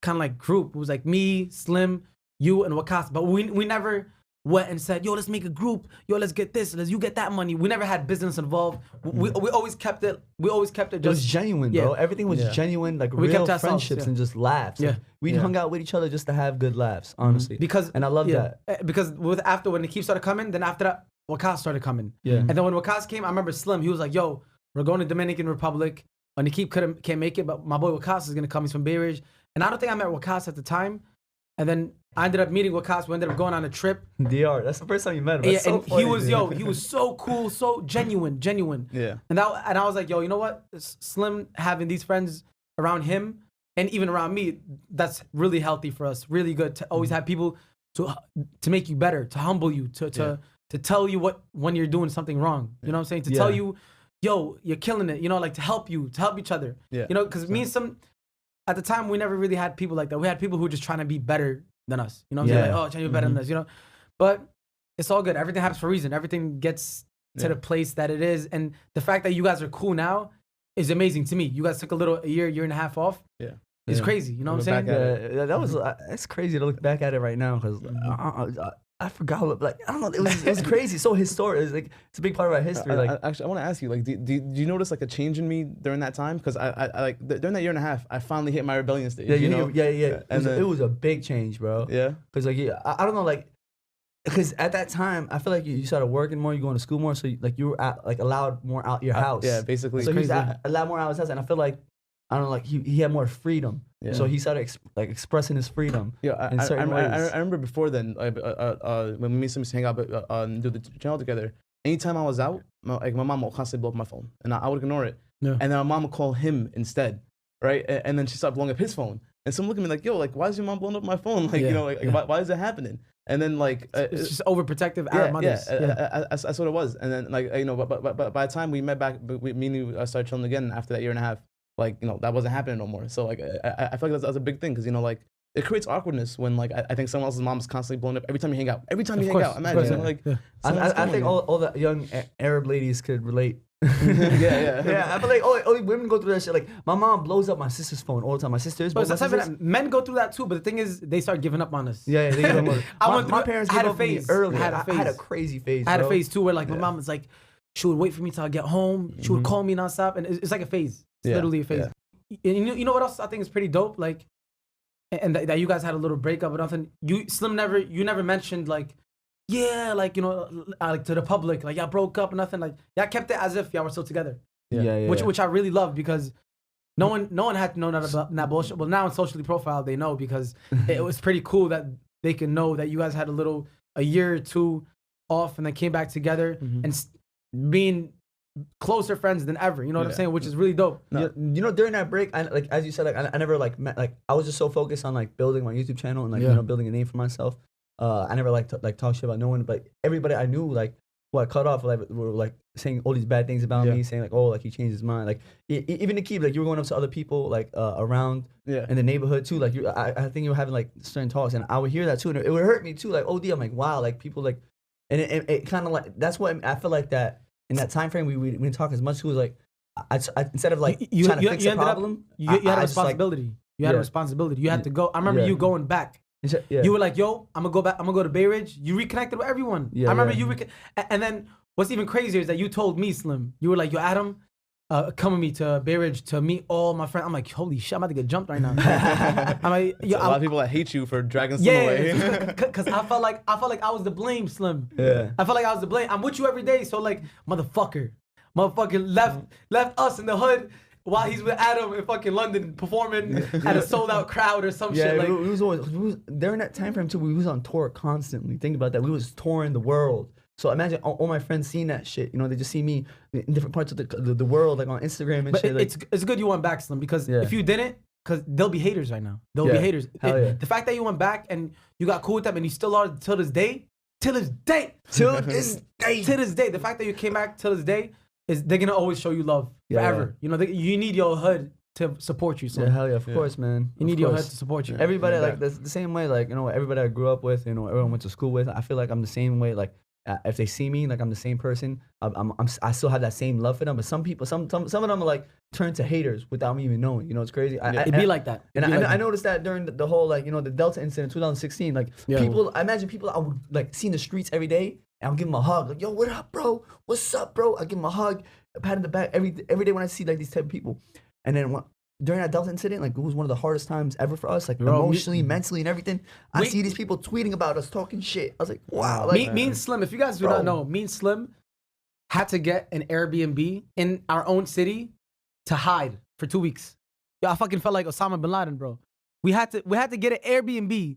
Speaker 2: kind of like group. It was like me, Slim, you, and Wakas. But we never went and said, yo, let's make a group. Yo, let's get this. You get that money. We never had business involved. We always kept it. Just,
Speaker 1: it was genuine, bro. Everything was genuine, like we real friendships and just laughs.
Speaker 2: Yeah.
Speaker 1: Like, we hung out with each other just to have good laughs, honestly. And I love that.
Speaker 2: Because after when Nakib started coming, then after that, Wakas started coming.
Speaker 1: Yeah.
Speaker 2: And then when Wakas came, I remember Slim. He was like, yo, we're going to Dominican Republic. Nakib can't make it, but my boy Wakas is gonna come. He's from Bay Ridge. And I don't think I met Wakas at the time. And then I ended up meeting Wakas. We ended up going on a trip.
Speaker 1: DR. That's the first time you met him.
Speaker 2: Yeah, and he was so cool, so genuine.
Speaker 3: Yeah.
Speaker 2: And I was like, yo, you know what? Slim having these friends around him and even around me, that's really healthy for us. Really good to always have people to make you better, to humble you, to tell you when you're doing something wrong. You know what I'm saying? To tell you, yo, you're killing it. Like to help each other.
Speaker 3: Yeah.
Speaker 2: Because me and some. At the time, we never really had people like that. We had people who were just trying to be better than us. You know what I'm saying? Like, oh, trying to be better than us, But it's all good. Everything happens for a reason. Everything gets to the place that it is. And the fact that you guys are cool now is amazing to me. You guys took a year and a half off.
Speaker 3: Yeah.
Speaker 2: It's crazy. You know what I'm saying?
Speaker 1: That's crazy to look back at it right now because I forgot what, like, I don't know. It was crazy. So historic. It's like, it's a big part of our history.
Speaker 3: Actually, I want to ask you, like, do you notice like a change in me during that time? Because I like during that year and a half, I finally hit my rebellion stage.
Speaker 1: Yeah.
Speaker 3: And
Speaker 1: it was a big change, bro.
Speaker 3: Yeah.
Speaker 1: Because like, I don't know, like, because at that time, I feel like you started working more, you going to school more, so you were allowed more out your house.
Speaker 3: Yeah, basically.
Speaker 1: So he's allowed more out his house, and I feel like, I don't know, like he had more freedom. Yeah. So he started expressing his freedom.
Speaker 3: Yeah,
Speaker 1: in certain ways.
Speaker 3: I remember before then, when me and Sims hang out and do the channel together. Anytime I was out, my mom would constantly blow up my phone, and I would ignore it. Yeah. And then my mom would call him instead, right? And then she started blowing up his phone. And so I'm looking at me like, yo, like, why is your mom blowing up my phone? Like, why is that happening? And then like
Speaker 2: it's just overprotective out of mothers.
Speaker 3: That's what it was. And then like but by the time we met back, me and you started chilling again after that year and a half. Like, that wasn't happening no more. So like I feel like that's a big thing, because like it creates awkwardness when like I think someone else's mom is constantly blowing up every time you hang out. Every time you hang out, imagine
Speaker 1: I think all the young Arab ladies could relate.
Speaker 3: Yeah.
Speaker 1: I feel like only women go through that shit. Like, my mom blows up my sister's phone all the time. My sisters,
Speaker 2: men go through that too. But the thing is, they start giving up on us.
Speaker 1: Yeah, they give up on us. My parents
Speaker 2: had a phase
Speaker 1: early. I had a crazy phase.
Speaker 2: I had a phase too, where like my mom was like, she would wait for me till I get home. She would call me nonstop, and it's like a phase. It's literally a phase. Yeah. And you know what else I think is pretty dope? Like, and that you guys had a little breakup or nothing. Slim never mentioned like, like, like to the public, like y'all broke up or nothing. Like, y'all kept it as if y'all were still together. Which I really love, because no one had to know that bullshit. Well, now in socially profiled, they know, because it was pretty cool that they can know that you guys had a year or two off and then came back together and being closer friends than ever. You know what I'm saying? Which is really dope.
Speaker 1: During that break, like as you said, like I never like met, like I was just so focused on like building my YouTube channel and like building a name for myself. I never like talk shit about no one, but everybody I knew, like, who I cut off, like, were like saying all these bad things about me, saying like, oh, like he changed his mind. Like, even Nakib, like you were going up to other people like around in the neighborhood too. Like I think you were having like certain talks, and I would hear that too, and it would hurt me too. Like, oh, I'm like, wow, like people like, and it kind of like, that's what I feel like that in that time frame we didn't talk as much. Who was like, I instead of like trying to fix the problem,
Speaker 2: you had a responsibility. You had a responsibility. You had to go. I remember you going back. You were like, yo, I'm gonna go back. I'm gonna go to Bay Ridge. You reconnected with everyone. I remember you. And then what's even crazier is that you told me, Slim. You were like, yo, Adam, come with me to Bay Ridge to meet all my friends. I'm like, holy shit, I'm about to get jumped right now. I'm like,
Speaker 3: a lot of people that hate you for dragging Slim away.
Speaker 2: Because I felt like I was to blame, Slim.
Speaker 1: Yeah.
Speaker 2: I felt like I was to blame. I'm with you every day, so like, motherfucker left us in the hood while he's with Adam in fucking London performing at a sold out crowd or some shit. Like,
Speaker 1: we was during that time frame too. We was on tour constantly. Think about that. We was touring the world. So imagine all my friends seeing that shit. They just see me in different parts of the world, like on Instagram and shit. Like,
Speaker 2: it's good you went back, Slim, because if you didn't, because there'll be haters right now. There'll be haters. The fact that you went back and you got cool with them and you still are till this day. The fact that you came back till this day is they're gonna always show you love forever. You need your hood to support you. So.
Speaker 1: Yeah, hell yeah, of course, man.
Speaker 2: You need your hood to support you.
Speaker 1: Everybody like the same way, like everybody I grew up with, everyone went to school with. I feel like I'm the same way. Like if they see me, like I'm the same person. I still have that same love for them. But some people, some of them are like turned to haters without me even knowing. It's crazy.
Speaker 2: It'd be like that.
Speaker 1: And I noticed that during the whole like the Delta incident, 2016. Like people, I imagine people I would like see in the streets every day. And I'll give him a hug, like, yo, what up, bro? What's up, bro? I give him a hug, a pat in the back every day when I see like these type of people. And then during that Delta incident, like it was one of the hardest times ever for us, like emotionally, mentally, and everything. I see these people tweeting about us, talking shit. I was like, wow. Like,
Speaker 2: me and Slim, if you guys do not know, me and Slim had to get an Airbnb in our own city to hide for 2 weeks. Yo, I fucking felt like Osama bin Laden, bro. We had to get an Airbnb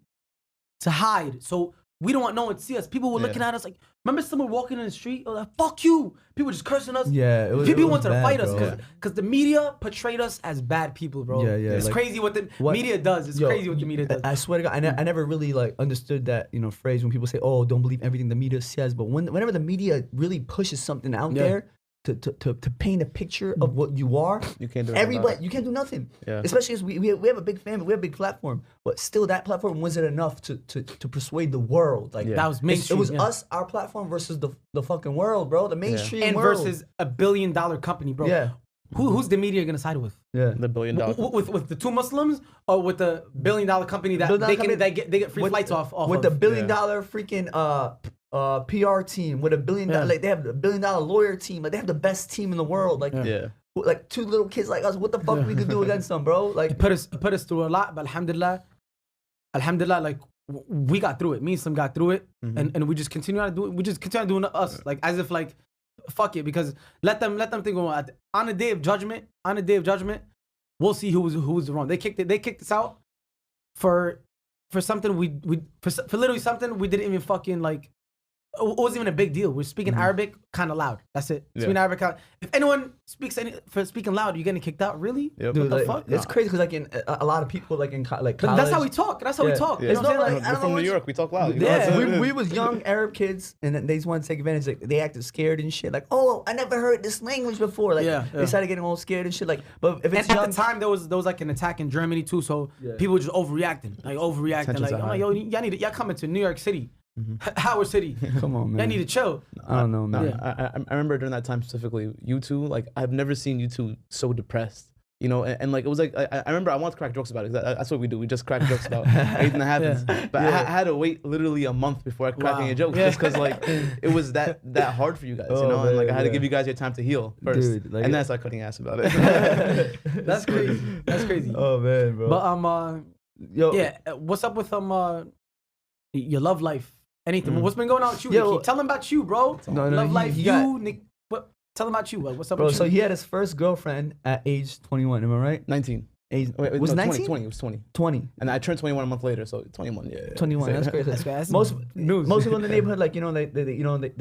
Speaker 2: to hide. So we don't want no one to see us. People were looking at us like, remember someone walking in the street? Oh, like, fuck you. People just cursing us.
Speaker 1: Yeah,
Speaker 2: people wanted to fight us because the media portrayed us as bad people, bro. Yeah. It's like, crazy what the media does. It's crazy what the media does.
Speaker 1: I swear to God, I never really like understood that phrase when people say, "Oh, don't believe everything the media says." But whenever the media really pushes something out there to paint a picture of what you are,
Speaker 3: you can't do
Speaker 1: you can't do nothing. Yeah. Especially as we have a big family, we have a big platform, but still that platform wasn't enough to persuade the world. Like
Speaker 2: that was mainstream.
Speaker 1: It was us, our platform versus the fucking world, bro. The mainstream world.
Speaker 2: Versus $1 billion company, bro.
Speaker 1: Yeah.
Speaker 2: Who's the media gonna side with?
Speaker 1: Yeah.
Speaker 3: The $1 billion.
Speaker 2: With the two Muslims or with the $1 billion company that they get free flights off
Speaker 1: with
Speaker 2: of?
Speaker 1: the $1 billion freaking PR team, with $1 billion like they have a $1 billion lawyer team, like they have the best team in the world, like like two little kids like us. What the fuck we could do against them, bro? Like
Speaker 2: he put us through a lot, but alhamdulillah, like we got through it. Me and Slim got through it, and we just continue to do it. We just continue doing us, like as if like fuck it, because let them think on the day of judgment. We'll see who was wrong. They kicked us out for something for literally something we didn't even fucking like. It wasn't even a big deal. We're speaking Arabic kind of loud. That's it. Speaking Arabic. If anyone speaks for speaking loud, you're getting kicked out. Really?
Speaker 3: Yep.
Speaker 1: Dude,
Speaker 2: what the fuck?
Speaker 1: It's crazy because like in a lot of people like in college.
Speaker 2: That's how we talk. That's how we talk.
Speaker 3: Yeah.
Speaker 2: You know what I'm saying?
Speaker 3: We're from New York. We talk loud.
Speaker 1: We was young Arab kids, and then they just wanted to take advantage. Like they acted scared and shit. Like, oh, I never heard this language before. Like they started getting all scared and shit. Like, but if it's
Speaker 2: and at the time there was like an attack in Germany too, so people were just overreacting. Like oh, y'all coming to New York City. Howard City.
Speaker 1: Come on, man.
Speaker 2: I need to chill.
Speaker 1: I don't know, man.
Speaker 3: I remember during that time specifically, you two, like I've never seen you two so depressed. You know, and like it was like I remember I wanted to crack jokes about it. That's what we do. We just crack jokes about anything that happens. But I had to wait literally a month before I cracked any jokes, just because like it was that hard for you guys, you know. And like I had to give you guys your time to heal first,
Speaker 1: dude, like,
Speaker 3: and then I started cutting ass about it.
Speaker 2: That's crazy. That's crazy.
Speaker 1: Oh man, bro.
Speaker 2: But what's up with your love life? Anything? What's been going on with you? Nikki? Tell them about you, bro. Love life. Nick. Tell them about you. What's up,
Speaker 1: bro?
Speaker 2: With you?
Speaker 1: So he had his first girlfriend at age 21. Am I right?
Speaker 3: 19.
Speaker 1: Was 19?
Speaker 3: 20. It was 20.
Speaker 1: 20.
Speaker 3: And I turned 21 a month later, so 21. Yeah.
Speaker 1: 21. That's crazy.
Speaker 2: That's
Speaker 1: most people in the neighborhood, like you know, they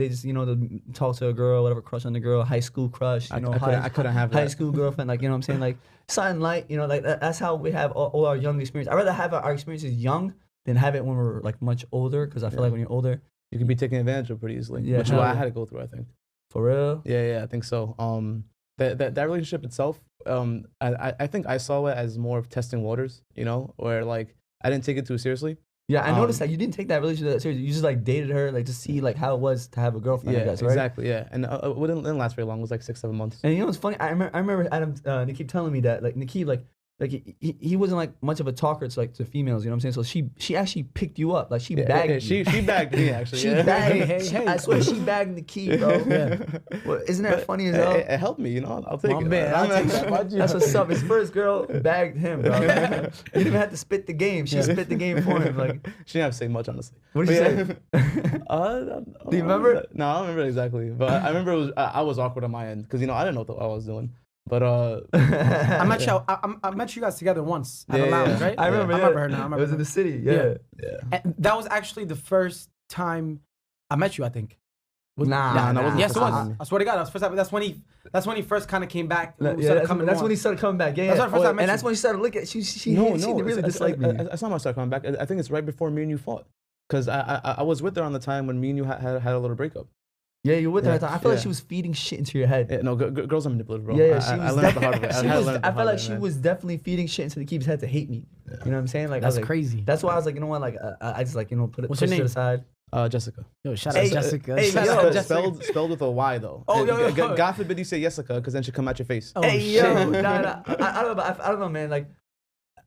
Speaker 1: just they talk to a girl, whatever, crush on the girl, high school crush. You know,
Speaker 3: I couldn't have that.
Speaker 1: High school girlfriend, like you know what I'm saying, like something light. You know, like that's how we have all our young experience. I'd rather have our experiences young than have it when we're like much older, because I feel like when you're older,
Speaker 3: you can be taken advantage of pretty easily.
Speaker 1: Yeah,
Speaker 3: which is what I had to go through, I think.
Speaker 1: For real?
Speaker 3: Yeah, I think so. That relationship itself, I think I saw it as more of testing waters, you know, where like I didn't take it too seriously.
Speaker 1: Yeah, I noticed that you didn't take that relationship that seriously. You just like dated her, like to see like how it was to have a girlfriend.
Speaker 3: Yeah,
Speaker 1: I guess, right?
Speaker 3: exactly. Yeah, and it didn't last very long. It was like 6-7 months.
Speaker 1: And you know what's funny? I remember Adam Nakib telling me that like Nakib like he wasn't like much of a talker to females, you know what I'm saying? So she actually picked you up, like she bagged you.
Speaker 3: She bagged me actually.
Speaker 1: She bagged. I swear she bagged Nakib, bro. Well, isn't that funny as hell?
Speaker 3: It helped me, you know. I'll take it.
Speaker 2: Man, I'll take that.
Speaker 1: That's what's up. His first girl bagged him, bro. He didn't even have to spit the game. She spit the game for him. Like
Speaker 3: she didn't have to say much, honestly.
Speaker 1: What did she say? Do you remember?
Speaker 3: No, I don't remember exactly, but I remember I was awkward on my end because you know I didn't know what I was doing. But
Speaker 2: I met you guys together once at a lounge, right?
Speaker 1: I remember her now. It was in the city. Yeah.
Speaker 2: And that was actually the first time I met you, I think.
Speaker 1: Nah.
Speaker 2: Yes, it was. I swear to God, that was the first time. That's when he first kind of came back.
Speaker 1: That's when he started coming back. Yeah,
Speaker 2: that's the first time I met
Speaker 1: and that's
Speaker 2: you.
Speaker 1: when he started looking. She really disliked me.
Speaker 3: That's not when I started coming back. I think it's right before me and you fought, because I was with her on the time when me and you had a little breakup.
Speaker 1: Yeah, you were with her. I feel like she was feeding shit into your head.
Speaker 3: Yeah, no, girls are manipulative, bro.
Speaker 1: Yeah, she was.
Speaker 3: I learned the hard way.
Speaker 1: I felt like she was definitely feeding shit into Nakib's head to hate me. You know what I'm saying? Like
Speaker 2: that's crazy.
Speaker 1: That's why I was like, you know what? Like I just like put it to the side.
Speaker 3: Jessica.
Speaker 2: Yo, shout out Jessica.
Speaker 1: Hey,
Speaker 3: Jessica. Spelled with a Y though.
Speaker 2: Oh, yo.
Speaker 3: God forbid you say Jessica, because then she'll come at your face.
Speaker 2: Oh,
Speaker 1: hey,
Speaker 2: shit.
Speaker 1: yo, nah. I don't know, man. Like,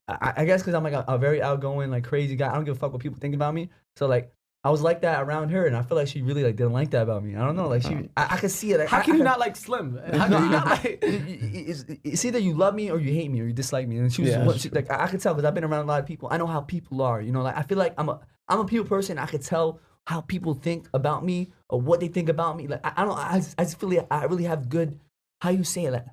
Speaker 1: I guess because I'm like a very outgoing, like crazy guy. I don't give a fuck what people think about me. So like, I was like that around her, and I feel like she really like didn't like that about me. I don't know, like I could see it. Like,
Speaker 2: how can you not like Slim? How can you not like?
Speaker 1: It's either you love me or you hate me or you dislike me. And she was like, I could tell because I've been around a lot of people. I know how people are. You know, like I feel like I'm a people person. I could tell how people think about me or what they think about me. Like I just feel like I really have good. How you say it? Like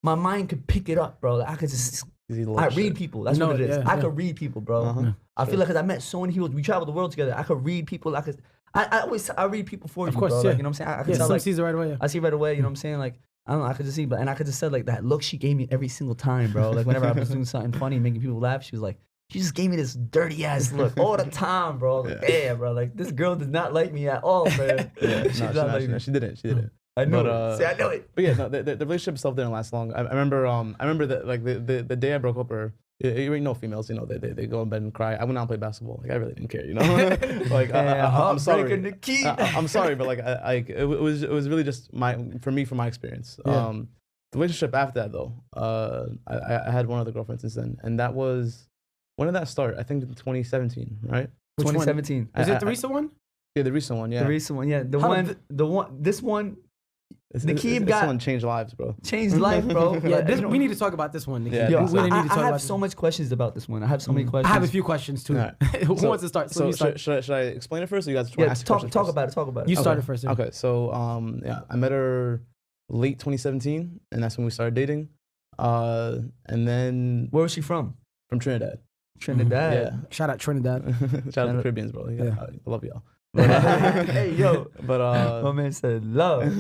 Speaker 1: my mind could pick it up, bro. Like, I could just. I read people. That's what it is. I could read people, bro. I feel like because I met so many people. We traveled the world together. I could read people. I read people for you,
Speaker 2: of course,
Speaker 1: bro.
Speaker 2: yeah.
Speaker 1: Like, you know what I'm saying? I can tell.
Speaker 2: Some sees it right away. Yeah.
Speaker 1: I see right away. You know what I'm saying? Like I don't know. I could just see, and I could just say like that look she gave me every single time, bro. Like whenever I was doing something funny, making people laugh, she was like, she just gave me this dirty ass look all the time, bro. Like, damn, bro. Like this girl did not like me at all, man.
Speaker 3: She didn't.
Speaker 1: I know it. See, I know it.
Speaker 3: But yeah, no, the relationship itself didn't last long. I remember that like the day I broke up with her. You know, females, you know, they go in bed and cry. I went out and played basketball. Like I really didn't care, you know. Like I'm sorry. I'm sorry, but like it was really just from my experience. The relationship after that, though, I had one other girlfriend since then, and that was, when did that start? I think in 2017, right?
Speaker 1: 2017.
Speaker 2: Is it the recent one?
Speaker 3: Yeah, the recent one. Yeah,
Speaker 1: The recent one. Yeah, this one. Nakib
Speaker 3: this one changed lives, bro.
Speaker 1: Changed life, bro.
Speaker 2: Yeah, we need to talk about this one, Nakib.
Speaker 3: Yeah,
Speaker 2: we
Speaker 3: really
Speaker 2: need to talk
Speaker 1: I
Speaker 2: about
Speaker 1: have so much questions about this one. I have so many questions.
Speaker 2: I have a few questions too.
Speaker 3: Right.
Speaker 2: Who wants to start?
Speaker 3: So should I explain it first, or you guys just want
Speaker 1: Yeah,
Speaker 3: to ask questions
Speaker 1: talk
Speaker 3: first?
Speaker 1: about it. Talk about it.
Speaker 2: You started first. Yeah.
Speaker 3: Okay, so I met her late 2017, and that's when we started dating. And then
Speaker 1: Where was she from?
Speaker 3: from Trinidad.
Speaker 1: Trinidad.
Speaker 3: Yeah.
Speaker 2: Shout out Trinidad.
Speaker 3: Shout out to Caribbeans, bro. Yeah,
Speaker 2: Yeah.
Speaker 3: I love y'all.
Speaker 1: Hey, yo.
Speaker 3: But
Speaker 1: My man said love.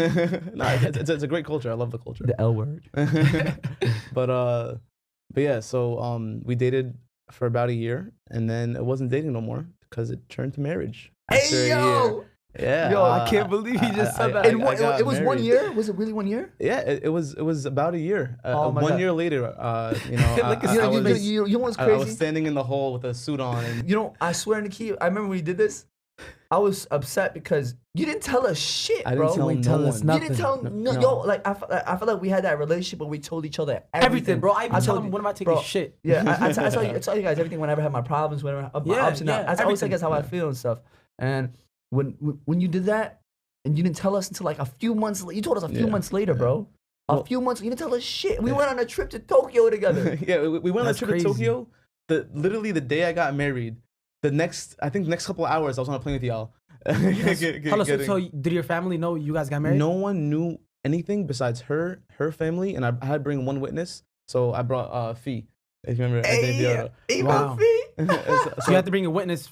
Speaker 3: nah, it's a great culture. I love the culture.
Speaker 1: The L word.
Speaker 3: but yeah, so we dated for about a year, and then it wasn't dating no more because it turned to marriage. after
Speaker 1: Hey,
Speaker 3: a
Speaker 1: yo.
Speaker 3: year. Yeah.
Speaker 1: Yo, I can't believe he just said that.
Speaker 3: I
Speaker 1: It was 1
Speaker 3: married.
Speaker 1: year? Was it really 1 year?
Speaker 3: Yeah, it was about a year.
Speaker 1: Oh my
Speaker 3: 1
Speaker 1: God.
Speaker 3: year later, you know,
Speaker 2: Look at
Speaker 3: I
Speaker 2: you,
Speaker 3: was,
Speaker 1: You know what's
Speaker 3: I was
Speaker 1: crazy?
Speaker 3: standing in the hall with a suit on. And,
Speaker 1: You know, I swear, Nakib, I remember when we did this. I was upset because you didn't tell us shit,
Speaker 3: I
Speaker 1: bro.
Speaker 3: didn't tell
Speaker 2: You
Speaker 3: no
Speaker 2: tell
Speaker 3: one.
Speaker 2: us
Speaker 1: You
Speaker 2: nothing.
Speaker 1: didn't tell
Speaker 3: No.
Speaker 1: yo. Like I feel like we had that relationship where we told each other
Speaker 2: Everything, bro. I even tell
Speaker 1: told
Speaker 2: him
Speaker 1: you-
Speaker 2: when am I taking
Speaker 1: bro,
Speaker 2: shit.
Speaker 1: Yeah, I tell you guys everything whenever I have my problems, whenever my
Speaker 2: Yeah,
Speaker 1: ups and downs.
Speaker 2: yeah,
Speaker 1: I always tell you guys how I
Speaker 3: Yeah.
Speaker 1: feel and stuff. And when you did that and you didn't tell us until like a few months. You told us a few
Speaker 3: Yeah,
Speaker 1: months later,
Speaker 3: yeah.
Speaker 1: bro. A few months. You didn't tell us shit. We went on a trip to Tokyo together.
Speaker 3: Yeah, we went on a
Speaker 2: That's
Speaker 3: trip
Speaker 2: crazy.
Speaker 3: to Tokyo. Literally the day I got married, the next couple of hours I was on a plane with y'all.
Speaker 2: Hold on, so did your family know you guys got married?
Speaker 3: No one knew anything besides her family, and I had to bring one witness. So I brought Fee. If you remember,
Speaker 1: Hey,
Speaker 2: Wow.
Speaker 3: so,
Speaker 2: So you have to bring a witness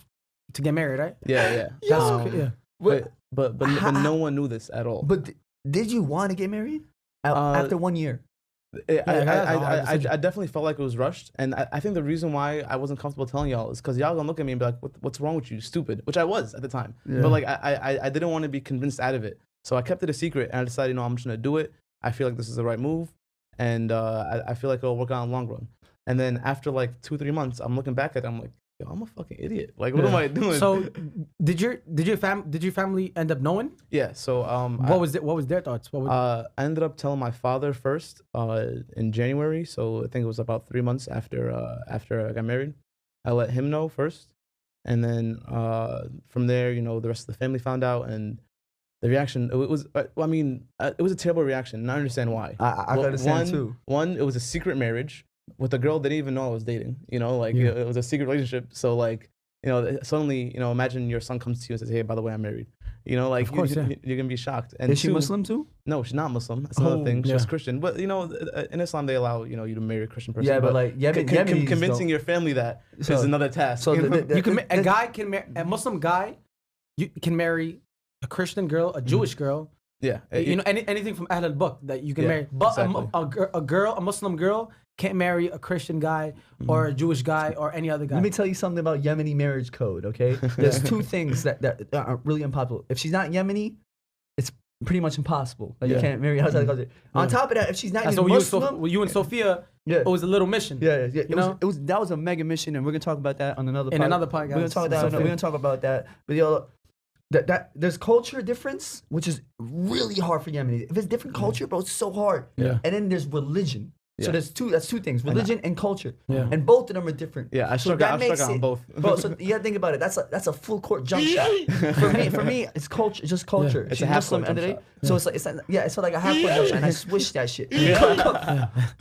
Speaker 2: to get married, right?
Speaker 3: yeah.
Speaker 2: That's yeah.
Speaker 3: But no one knew this at all.
Speaker 1: But did you want to get married
Speaker 3: Uh,
Speaker 1: after 1 year?
Speaker 2: that's a hard
Speaker 3: I
Speaker 2: decision.
Speaker 3: definitely felt like it was rushed, and I think the reason why I wasn't comfortable telling y'all is because y'all gonna look at me and be like, "What's wrong with you, stupid?" Which I was at the time,
Speaker 1: Yeah.
Speaker 3: but like I didn't want to be convinced out of it, so I kept it a secret, and I decided, you know, I'm just gonna do it. I feel like this is the right move, and I feel like it'll work out in the long run. And then after like 2-3 months, I'm looking back at it, I'm like, yo, I'm a fucking idiot. Like, what am I doing?
Speaker 2: So did your family end up knowing?
Speaker 3: yeah, so
Speaker 2: What was their thoughts? What was,
Speaker 3: I ended up telling my father first in January, so I think it was about 3 months after I got married. I let him know first, and then from there, you know, the rest of the family found out, and the reaction it was it was a terrible reaction, and I understand why.
Speaker 1: I understand too.
Speaker 3: One, it was a secret marriage with a girl that didn't even know I was dating. You know, like
Speaker 2: Yeah.
Speaker 3: it was a secret relationship. So like, you know, suddenly, you know, imagine your son comes to you and says, "Hey, by the way, I'm married." You know, like
Speaker 2: Of course,
Speaker 3: you're gonna be shocked. And
Speaker 1: Is she
Speaker 3: two,
Speaker 1: Muslim too?
Speaker 3: No, she's not Muslim. That's another thing. She's
Speaker 2: yeah.
Speaker 3: Christian. But you know, in Islam they allow, you know, you to marry a Christian person.
Speaker 1: Yeah, but like Yemenis
Speaker 3: convincing
Speaker 1: don't.
Speaker 3: your family that
Speaker 1: So-
Speaker 3: is another task.
Speaker 1: so
Speaker 3: you know?
Speaker 2: you can a guy can marry a Muslim guy. You can marry a Christian girl, a Jewish girl.
Speaker 3: yeah,
Speaker 2: You know, anything from Ahl al-Book that you can
Speaker 3: Yeah,
Speaker 2: marry. But
Speaker 3: exactly.
Speaker 2: a Muslim girl can't marry a Christian guy or a Jewish guy or any other guy.
Speaker 1: Let me tell you something about Yemeni marriage code, okay? There's two things that are really impossible. If she's not Yemeni, it's pretty much impossible. Like you
Speaker 3: Yeah.
Speaker 1: can't marry outside the culture. On top of that, if she's not
Speaker 2: That's
Speaker 1: even
Speaker 2: what
Speaker 1: Muslim,
Speaker 2: you and Sophia,
Speaker 1: yeah.
Speaker 2: it was a little mission.
Speaker 1: Yeah.
Speaker 2: You know?
Speaker 1: It was that was a mega mission, and we're gonna talk about that on another
Speaker 2: In another podcast.
Speaker 1: We're gonna talk that.
Speaker 2: So
Speaker 1: We're gonna talk about that. But yo, that there's culture difference, which is really hard for Yemenis. If it's different culture, bro, it's so hard.
Speaker 2: Yeah.
Speaker 1: And then there's religion. So
Speaker 3: Yeah.
Speaker 1: that's two things: religion and culture.
Speaker 2: Yeah.
Speaker 1: And both of them are different.
Speaker 3: Yeah, I
Speaker 1: So
Speaker 3: struck
Speaker 1: that
Speaker 3: out
Speaker 1: makes
Speaker 3: on
Speaker 1: it-
Speaker 3: both.
Speaker 1: Bro, so you gotta think about it. That's a full court jump shot. For me, it's culture. It's just culture.
Speaker 3: It's
Speaker 1: She's
Speaker 3: a half
Speaker 1: Muslim
Speaker 3: court
Speaker 1: end of the day.
Speaker 3: jump
Speaker 1: So it's like a half court jump shot, and I swish that shit.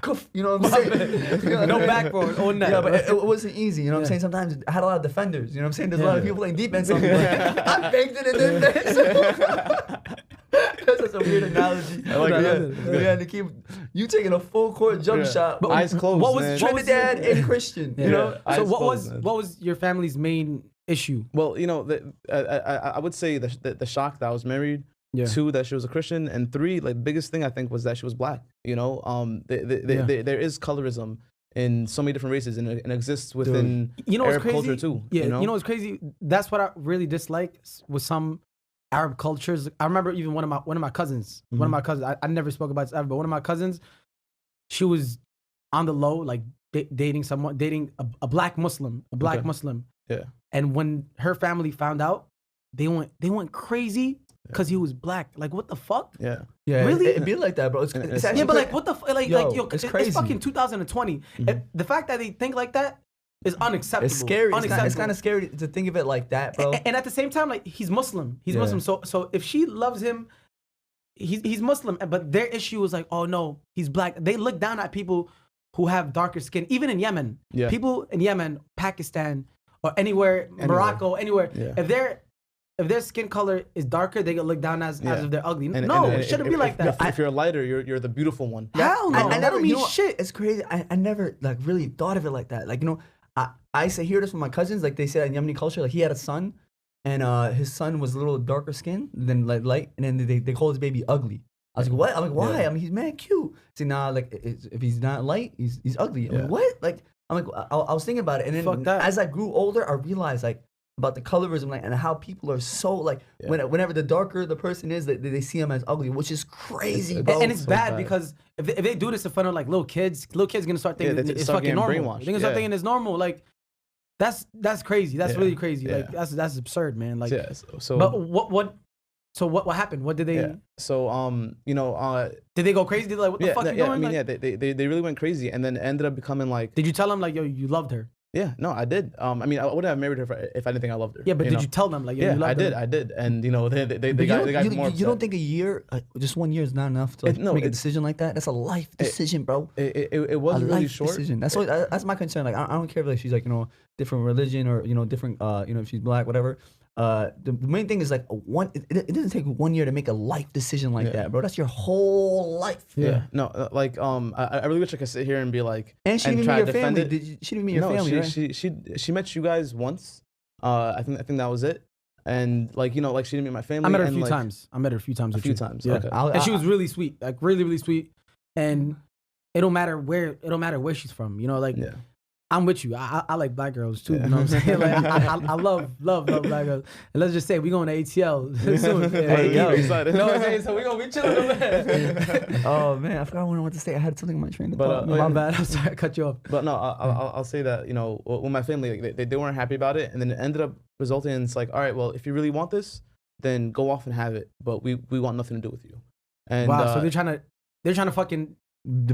Speaker 1: Cuff, you know what I'm saying?
Speaker 2: No backboard or net.
Speaker 1: Yeah, but it wasn't easy. You know what I'm saying? Sometimes I had a lot of defenders. You know what I'm saying? There's a lot of people playing defense on me. I banked it in defense. That's just a weird analogy.
Speaker 3: I like that.
Speaker 1: Yeah, Nakib, you taking a full court jump
Speaker 3: Yeah.
Speaker 1: shot.
Speaker 3: But eyes closed,
Speaker 2: what was
Speaker 3: man.
Speaker 1: Trinidad and Christian.
Speaker 2: Yeah.
Speaker 1: You know?
Speaker 3: Eyes
Speaker 2: So
Speaker 3: closed, man.
Speaker 2: what was your family's main issue?
Speaker 3: Well, you know, I would say the shock that I was married.
Speaker 2: Yeah.
Speaker 3: 2, that she was a Christian, and 3, like the biggest thing I think was that she was black. You know, there is colorism in so many different races, and it exists within
Speaker 2: You know what's
Speaker 3: Arab
Speaker 2: crazy?
Speaker 3: culture too.
Speaker 2: Yeah,
Speaker 3: you know,
Speaker 2: what's crazy? That's what I really dislike with some Arab cultures. I remember even one of my cousins. One of my cousins. I never spoke about this ever, but one of my cousins, she was on the low, like dating a black Muslim,
Speaker 3: Okay.
Speaker 2: Muslim.
Speaker 3: Yeah.
Speaker 2: And when her family found out, they went crazy because he was black. Like, what the fuck?
Speaker 3: Yeah.
Speaker 1: Yeah,
Speaker 2: Really?
Speaker 1: It'd be like that, bro. It's actually
Speaker 2: Yeah, but like, what the like, yo,
Speaker 1: it's
Speaker 2: it's
Speaker 1: crazy.
Speaker 2: fucking 2020. The fact that they think like that is unacceptable.
Speaker 1: It's scary. It's
Speaker 2: Unacceptable.
Speaker 1: kind of scary to think of it like that, bro.
Speaker 2: And at the same time, like, he's Muslim. He's Muslim. So if she loves him, he's Muslim. But their issue is like, oh no, he's black. They look down at people who have darker skin. Even in Yemen, people in Yemen, Pakistan, or anywhere, Morocco, anywhere. If their skin color is darker, they get looked down as if they're ugly. No, it shouldn't be like that.
Speaker 3: If you're lighter, you're the beautiful one.
Speaker 2: Hell no,
Speaker 1: I
Speaker 2: that don't mean
Speaker 1: shit. It's crazy. I never like really thought of it like that. Like, you know, I used to hear this from my cousins. Like, they said in Yemeni culture, like, he had a son, and his son was a little darker skin than like light, and then they called his baby ugly. I was like, what? I'm like, why? I mean, he's mad cute. See, nah, like, if he's not light, he's ugly. I'm like, what? Like, I'm like, I was thinking about it, and then as I grew older, I realized like about the colorism, like, and how people are so like whenever the darker the person is, they see him as ugly, which is crazy, bro.
Speaker 2: And it's so bad because if they do this in front of like little kids gonna start thinking it's fucking normal. They're gonna start thinking it's normal. Like, that's crazy. That's really crazy. Like, that's absurd, man. Like, but what happened? What did they?
Speaker 3: Yeah. So you know,
Speaker 2: did they go crazy? Did they, like, what the fuck you doing?
Speaker 3: I mean,
Speaker 2: like,
Speaker 3: they really went crazy, and then ended up becoming like.
Speaker 2: Did you tell them like, yo, you loved her?
Speaker 3: Yeah, no, I did. I mean, I wouldn't have married her if I didn't think I loved her.
Speaker 2: Yeah, but did you tell them like, yo, you loved her?
Speaker 3: I did, and you know, they got more upset.
Speaker 1: You don't think a year, just 1 year is not enough to make a decision like that? That's a life decision, bro.
Speaker 3: It was really short.
Speaker 1: Decision. That's my concern. Like, I don't care if like she's like, you know, different religion or, you know, different you know, if she's black, whatever. The main thing is like it doesn't take 1 year to make a life decision like that, bro. That's your whole life.
Speaker 3: Yeah. No, like I really wish I could sit here and be like,
Speaker 1: and she didn't meet your family. She didn't meet your family, right?
Speaker 3: She met you guys once. I think that was it. And like, you know, like, she didn't meet my family.
Speaker 2: I met her a few times. A few times.
Speaker 3: Yeah. Okay.
Speaker 2: And she was really sweet, like really, really sweet. And it don't matter where she's from, you know, like. Yeah. I'm with you. I like black girls too. You know what I'm saying? Like, I love black girls. And let's just say we going to ATL soon.
Speaker 1: Hey, yo.
Speaker 2: You know what I'm saying? So we gonna be chilling over there.
Speaker 1: Oh man, I forgot what to say. I had something on my train of thought.
Speaker 2: My bad. I'm sorry, I cut you off.
Speaker 3: But no, I'll say that, you know, with my family, like, they weren't happy about it, and then it ended up resulting in, it's like, all right, well, if you really want this, then go off and have it. But we want nothing to do with you. And
Speaker 2: wow, so they're trying to fucking.
Speaker 1: The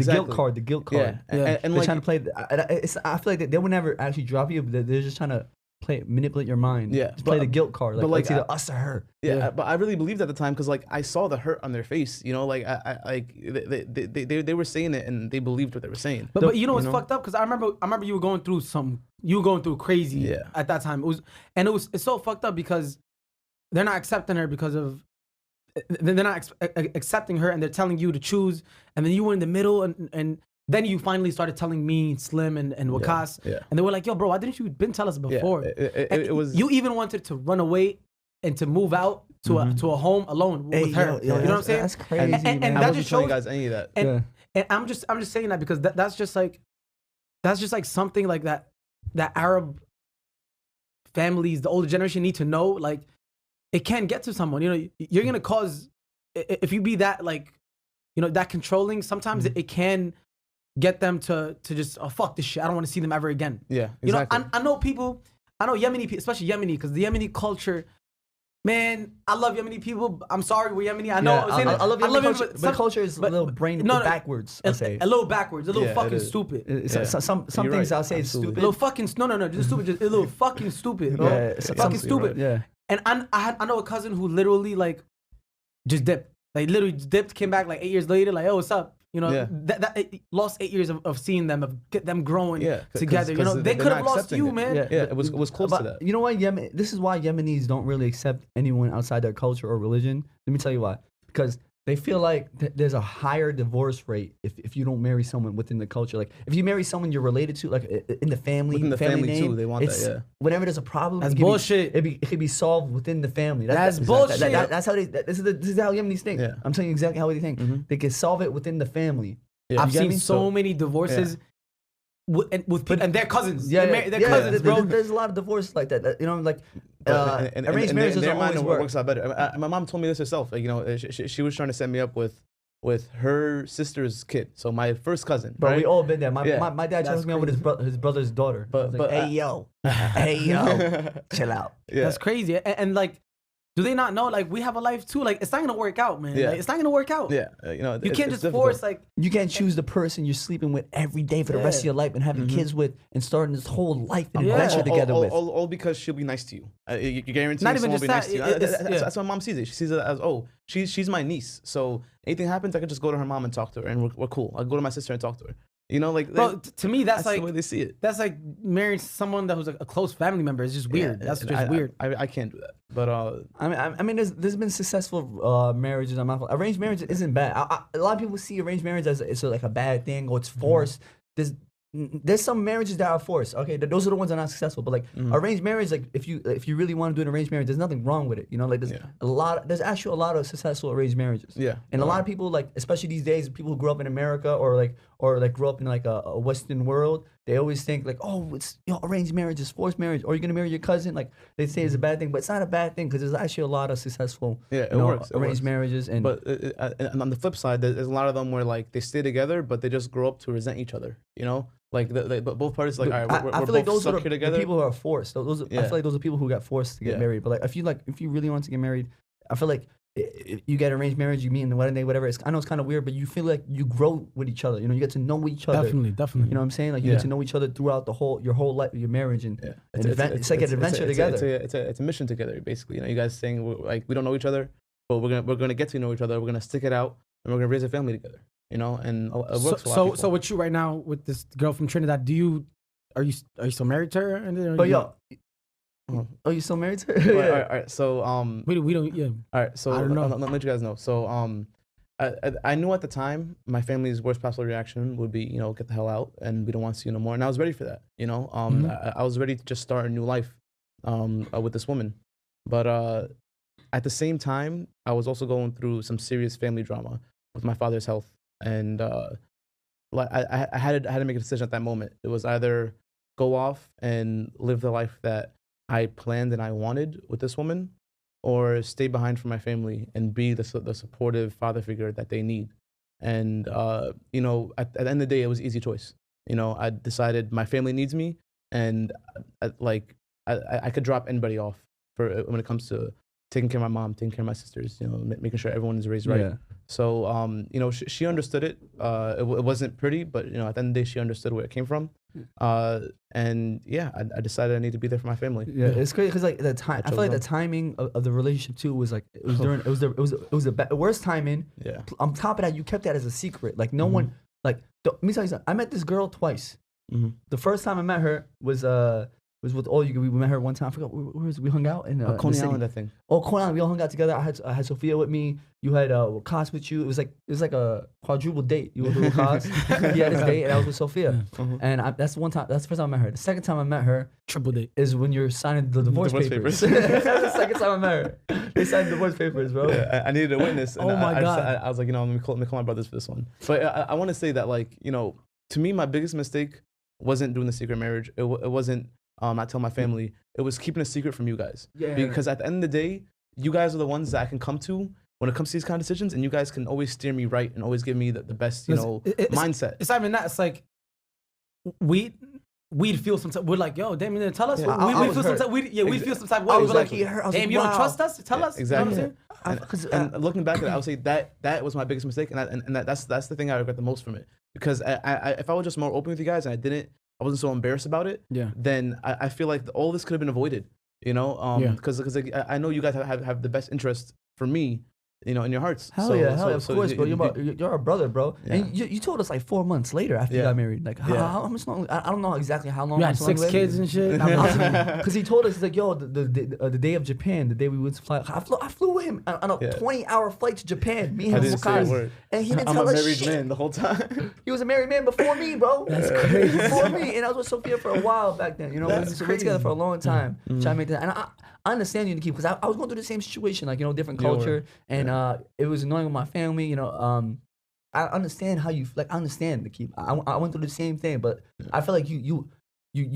Speaker 1: guilt card.
Speaker 3: Yeah. And
Speaker 1: they're
Speaker 3: like,
Speaker 1: trying to play. I feel like they would never actually drop you, but they're just trying to manipulate your mind.
Speaker 3: Yeah,
Speaker 1: to play the guilt card. Like, it's either us or her.
Speaker 3: Yeah, but I really believed at the time because like I saw the hurt on their face. You know, like they were saying it and they believed what they were saying.
Speaker 2: But you know what's fucked up? Because I remember you were going through crazy at that time. It's so fucked up because they're not accepting her because of. They're not accepting her, and they're telling you to choose, and then you were in the middle, and then you finally started telling me, Slim, and Wakas, and they were like, yo, bro, why didn't you tell us before?
Speaker 3: It was.
Speaker 2: You even wanted to run away and to move out to a home alone with her. You know what I'm saying?
Speaker 1: That's crazy.
Speaker 2: And
Speaker 3: I
Speaker 2: that
Speaker 3: wasn't
Speaker 2: just
Speaker 3: telling
Speaker 2: shows
Speaker 3: you guys any of that.
Speaker 2: And I'm just saying that because that's just like something like that Arab families, the older generation, need to know. Like, it can get to someone. You know, you're gonna cause, if you be that, like, you know, that controlling. Sometimes it can get them to just, oh, fuck this shit. I don't want to see them ever again.
Speaker 3: Yeah, exactly.
Speaker 2: You know, I know Yemeni people, especially Yemeni, because the Yemeni culture. Man, I love Yemeni people. I'm sorry, we're Yemeni. I know.
Speaker 1: I love Yemeni culture, but the culture is a little backwards. I'll say
Speaker 2: a little backwards, a little fucking stupid.
Speaker 1: Some things I'll say is stupid.
Speaker 2: A little fucking just stupid, just a little fucking stupid. Bro. Fucking stupid.
Speaker 1: Yeah.
Speaker 2: And I know a cousin who literally like just dipped. Like literally dipped, came back like 8 years later, like, oh, what's up? You know, that lost 8 years of seeing them, of them growing together. You know, they could have lost you, man.
Speaker 3: Yeah, it was close to that.
Speaker 1: You know what? This is why Yemenis don't really accept anyone outside their culture or religion. Let me tell you why. Because they feel like there's a higher divorce rate if you don't marry someone within the culture. Like, if you marry someone you're related to, like in the family,
Speaker 3: within the family
Speaker 1: name,
Speaker 3: too, they want that. Yeah.
Speaker 1: Whenever there's a problem,
Speaker 2: that's bullshit.
Speaker 1: It could be solved within the family.
Speaker 2: That's bullshit.
Speaker 1: That's how this is how Yemenis think. Yeah. I'm telling you exactly how they think. Mm-hmm. They can solve it within the family.
Speaker 2: Yeah. I've seen so many divorces. With people, and they're cousins. They're cousins, bro.
Speaker 1: There's a lot of divorces like that. You know, like arranged marriage doesn't always work.
Speaker 3: Works out better. My mom told me this herself. Like, you know, she was trying to set me up with her sister's kid. So my first cousin.
Speaker 1: Bro, we all been there. My dad chose me up with his brother's daughter. But hey yo, chill out.
Speaker 2: Yeah. That's crazy. And like, Do they not know? Like, we have a life too. Like, it's not gonna work out, man.
Speaker 3: Yeah.
Speaker 2: Like, it's not gonna work out.
Speaker 3: Yeah,
Speaker 2: You can't just
Speaker 3: difficult.
Speaker 2: force like.
Speaker 1: You can't choose the person you're sleeping with every day for the rest of your life and having kids with and starting this whole life and adventure together with.
Speaker 3: All because she'll be nice to you. You guarantee
Speaker 2: Not
Speaker 3: someone
Speaker 2: even
Speaker 3: will
Speaker 2: just
Speaker 3: be
Speaker 2: that,
Speaker 3: nice to you.
Speaker 2: yeah.
Speaker 3: That's how my mom sees it. She sees it as, oh, she's my niece. So anything happens, I can just go to her mom and talk to her, and we're cool. I'll go to my sister and talk to her. You know, like,
Speaker 2: Bro, to me, that's like
Speaker 3: the way they see it.
Speaker 2: That's like marrying someone that was like a close family member. It's just weird.
Speaker 3: Yeah,
Speaker 2: That's just weird.
Speaker 3: I can't do that. But
Speaker 1: I mean, there's been successful marriages. Arranged marriage isn't bad. A lot of people see arranged marriage as it's like a bad thing or it's forced. There's some marriages that are forced. Okay, those are the ones that are not successful. But like arranged marriage, like if you really want to do an arranged marriage, there's nothing wrong with it. You know, like there's actually a lot of successful arranged marriages.
Speaker 3: Yeah,
Speaker 1: and a lot of people, like especially these days, people who grew up in America or grew up in like a Western world, they always think like, oh, it's arranged marriage is forced marriage, or you're gonna marry your cousin. Like they say it's a bad thing, but it's not a bad thing because there's actually a lot of successful arranged marriages. And
Speaker 3: but and on the flip side, there's a lot of them where like they stay together, but they just grow up to resent each other. You know. Like, but both parties like, all right,
Speaker 1: I feel like those are the people who are forced. I feel like those are people who got forced to get married. But like, if you really want to get married, I feel like you get arranged marriage, you meet in the wedding day, whatever. I know it's kind of weird, but you feel like you grow with each other. You know, you get to know each other.
Speaker 2: Definitely.
Speaker 1: You know what I'm saying? Like you get to know each other throughout your whole life, your marriage, and it's like an adventure together.
Speaker 3: It's a mission together, basically. You know, you guys saying like we don't know each other, but we're gonna get to know each other. We're gonna stick it out, and we're gonna raise a family together. You know, and it works.
Speaker 2: So with you right now with this girl from Trinidad, are you still married to her?
Speaker 1: Are you still married to her?
Speaker 3: All right. So
Speaker 2: we don't. Yeah.
Speaker 3: All right. So
Speaker 2: I don't know.
Speaker 3: Let you guys know. So I knew at the time my family's worst possible reaction would be, get the hell out, and we don't want to see you no more. And I was ready for that. I was ready to just start a new life with this woman, but at the same time, I was also going through some serious family drama with my father's health. And like I had to make a decision at that moment. It was either go off and live the life that I planned and I wanted with this woman, or stay behind for my family and be the supportive father figure that they need. And at the end of the day, it was an easy choice. I decided my family needs me, and I could drop anybody off when it comes to taking care of my mom, taking care of my sisters, making sure everyone is raised right.
Speaker 1: Yeah.
Speaker 3: So, she understood it. It wasn't pretty, but, at the end of the day, she understood where it came from. And yeah, I decided I need to be there for my family.
Speaker 1: Yeah, it's crazy because like the time, I feel like the timing of the relationship too was like, it was the worst timing.
Speaker 3: Yeah.
Speaker 1: On top of that, you kept that as a secret. Like no one, like, let me tell you something. I met this girl twice. The first time I met her was with all you. We met her one time. I forgot where was we hung out in
Speaker 3: Coney Island, I think.
Speaker 1: Oh, Coney Island. We all hung out together. I had Sophia with me. You had Kaz with you. It was like a quadruple date. You were with Kaz. He had his date, and I was with Sophia. And that's the first time I met her. The second time I met her,
Speaker 2: triple date,
Speaker 1: is when you're signing the divorce papers. That's the second time I met her. They signed divorce papers, bro.
Speaker 3: Yeah, I needed a witness. And
Speaker 2: oh my God.
Speaker 3: I was like, let me call my brothers for this one. But I want to say that, like, to me, my biggest mistake wasn't doing the secret marriage. It wasn't not telling my family. It was keeping a secret from you guys. Yeah. Because at the end of the day, you guys are the ones that I can come to when it comes to these kind of decisions, and you guys can always steer me right and always give me the best, mindset.
Speaker 2: It's not even that. It's like we'd feel some type. We're like, yo, damn, you didn't tell us.
Speaker 1: Yeah,
Speaker 2: we feel some type. We feel some type.
Speaker 1: I was like, damn,
Speaker 2: you don't trust us? Tell us.
Speaker 3: Exactly.
Speaker 2: You know what I'm
Speaker 3: saying? And looking back at it, I would say that was my biggest mistake, and that's the thing I regret the most from it. Because if I was just more open with you guys and I wasn't so embarrassed about it, then I feel like all this could have been avoided, because I know you guys have the best interest for me, in your hearts.
Speaker 1: Hell yeah, of course, bro. You're our brother, bro. Yeah. And you told us like 4 months later after you got married. Like, how much long? I don't know exactly how long.
Speaker 2: You had 6 kids and shit.
Speaker 1: Because he told us, he's like, yo, the day of Japan, the day we went to fly, I flew with him on a 20-hour flight to Japan. Me and him, and he didn't tell us shit.
Speaker 3: I'm a married man the whole time.
Speaker 1: He was a married man before me, bro. That's crazy. Before me, and I was with Sophia for a while back then. We were together for a long time. Trying to make that, and I understand you, Nakib, because I was going through the same situation, like, different culture, and it was annoying with my family, I understand how you, like, I understand, Nakib. I went through the same thing, but I feel like you